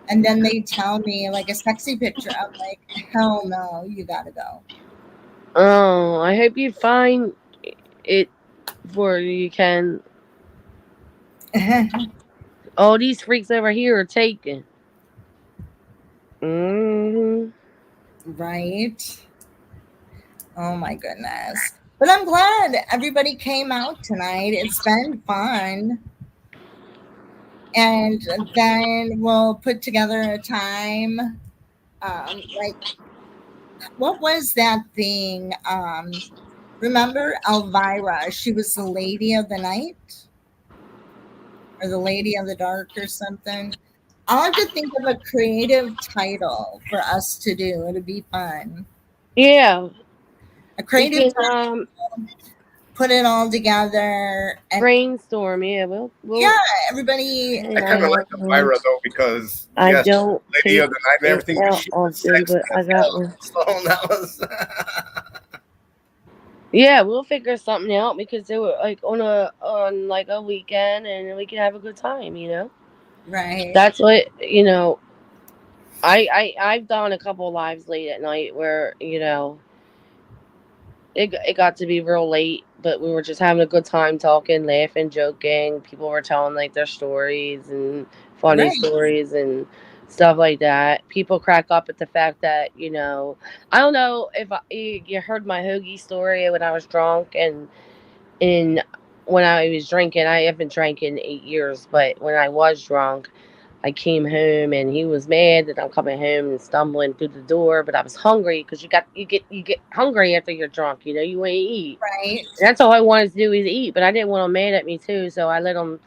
And then they tell me like a sexy picture. I'm like, hell no, you gotta go. Oh, I hope you find it for you can. All these freaks over here are taken. Hmm. Right. Oh my goodness. But I'm glad everybody came out tonight. It's been fun. And then we'll put together a time. Like, what was that thing? Remember Elvira? She was the lady of the night or the lady of the dark or something. I'll have to think of a creative title for us to do. It'd be fun. Yeah, A we creative can title, put it all together, and brainstorm. Yeah, we'll. yeah, everybody. I kind of like Elvira though because I yes, don't Lady take of the Night and it everything, but out she was often, sexy but I as got hell. one. So that was. Yeah, we'll figure something out because they were like on like a weekend and we can have a good time. Right. That's what. I've done a couple lives late at night where it got to be real late, but we were just having a good time talking, laughing, joking. People were telling like their stories and funny Right. stories and stuff like that. People crack up at the fact that I don't know if you heard my hoagie story when I was drunk and when I was drinking. I haven't drank in 8 years, but when I was drunk, I came home and he was mad that I'm coming home and stumbling through the door, but I was hungry because you get hungry after you're drunk. You want to eat. Right. And that's all I wanted to do is eat, but I didn't want him mad at me too, so I let him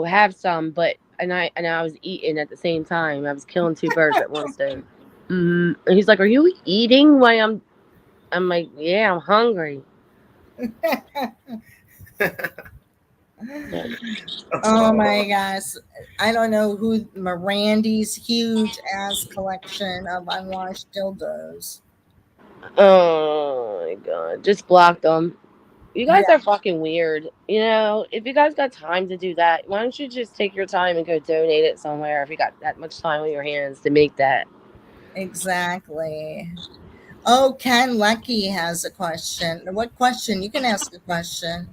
have some. But and I was eating at the same time. I was killing two birds at one stone. And he's like, "Are you eating?" Why I'm like, "Yeah, I'm hungry." But, Oh my gosh. I don't know who Mirandy's huge ass collection of unwashed dildos. oh my god, just block them. You guys Yeah, are fucking weird. If you guys got time to do that, why don't you just take your time and go donate it somewhere if you got that much time on your hands to make that? exactly. Oh, Ken Lucky has a question. What question? You can ask a question.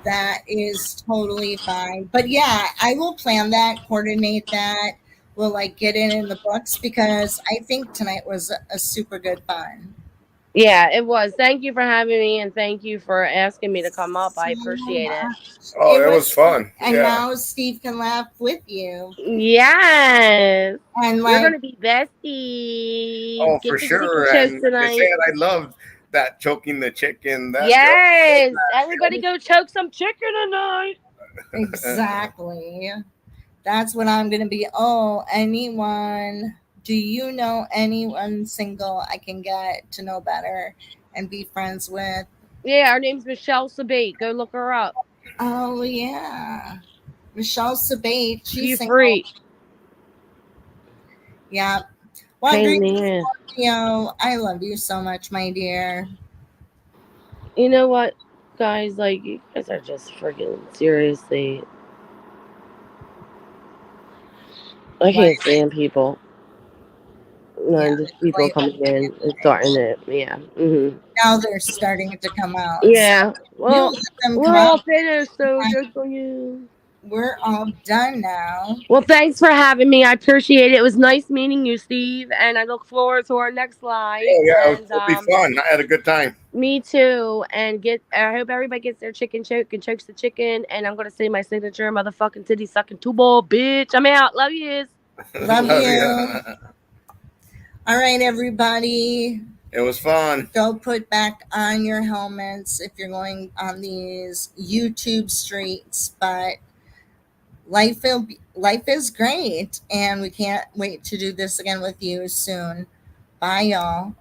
That is totally fine. But yeah, I will plan that, coordinate that. We'll like get it in the books because I think tonight was a super good fun. Yeah, it was. Thank you for having me, and thank you for asking me to come up. I So appreciate it. much. Oh, It it was, was fun. and Yeah. now Steve can laugh with you. Yes. And We're like, gonna be besties. Oh, Get for the chicken sure. choke And like I said, tonight. I loved that choking the chicken. That Yes. Everybody go choke some chicken tonight. exactly. That's what I'm going to be. Oh, anyone, do you know anyone single I can get to know better and be friends with? Yeah, her name's Michelle Sabate. Go look her up. Oh, yeah. Michelle Sabate, she's She single. free. Yeah. Well, Pain in great, the ass. Scorpio. I love you so much, my dear. You know what, guys? Like, you guys are just freaking seriously. I Like, can't stand people. yeah. And just people Like, coming in and starting it. Yeah. now they're starting to come out. So Yeah. you Well, let them we're come out. all finished, so just on you. We're all done now. Well, thanks for having me. I appreciate it. It was nice meeting you, Steve, and I look forward to our next live. oh yeah, And it'll be fun. I had a good time. me too. And get. I hope everybody gets their chicken choke and chokes the chicken. And I'm gonna say my signature, motherfucking titty sucking two ball, bitch. I'm out. Love yous. Love Love you. ya. All right, everybody. It was fun. Go put back on your helmets if you're going on these YouTube streets. But life is great, and we can't wait to do this again with you soon. Bye, y'all.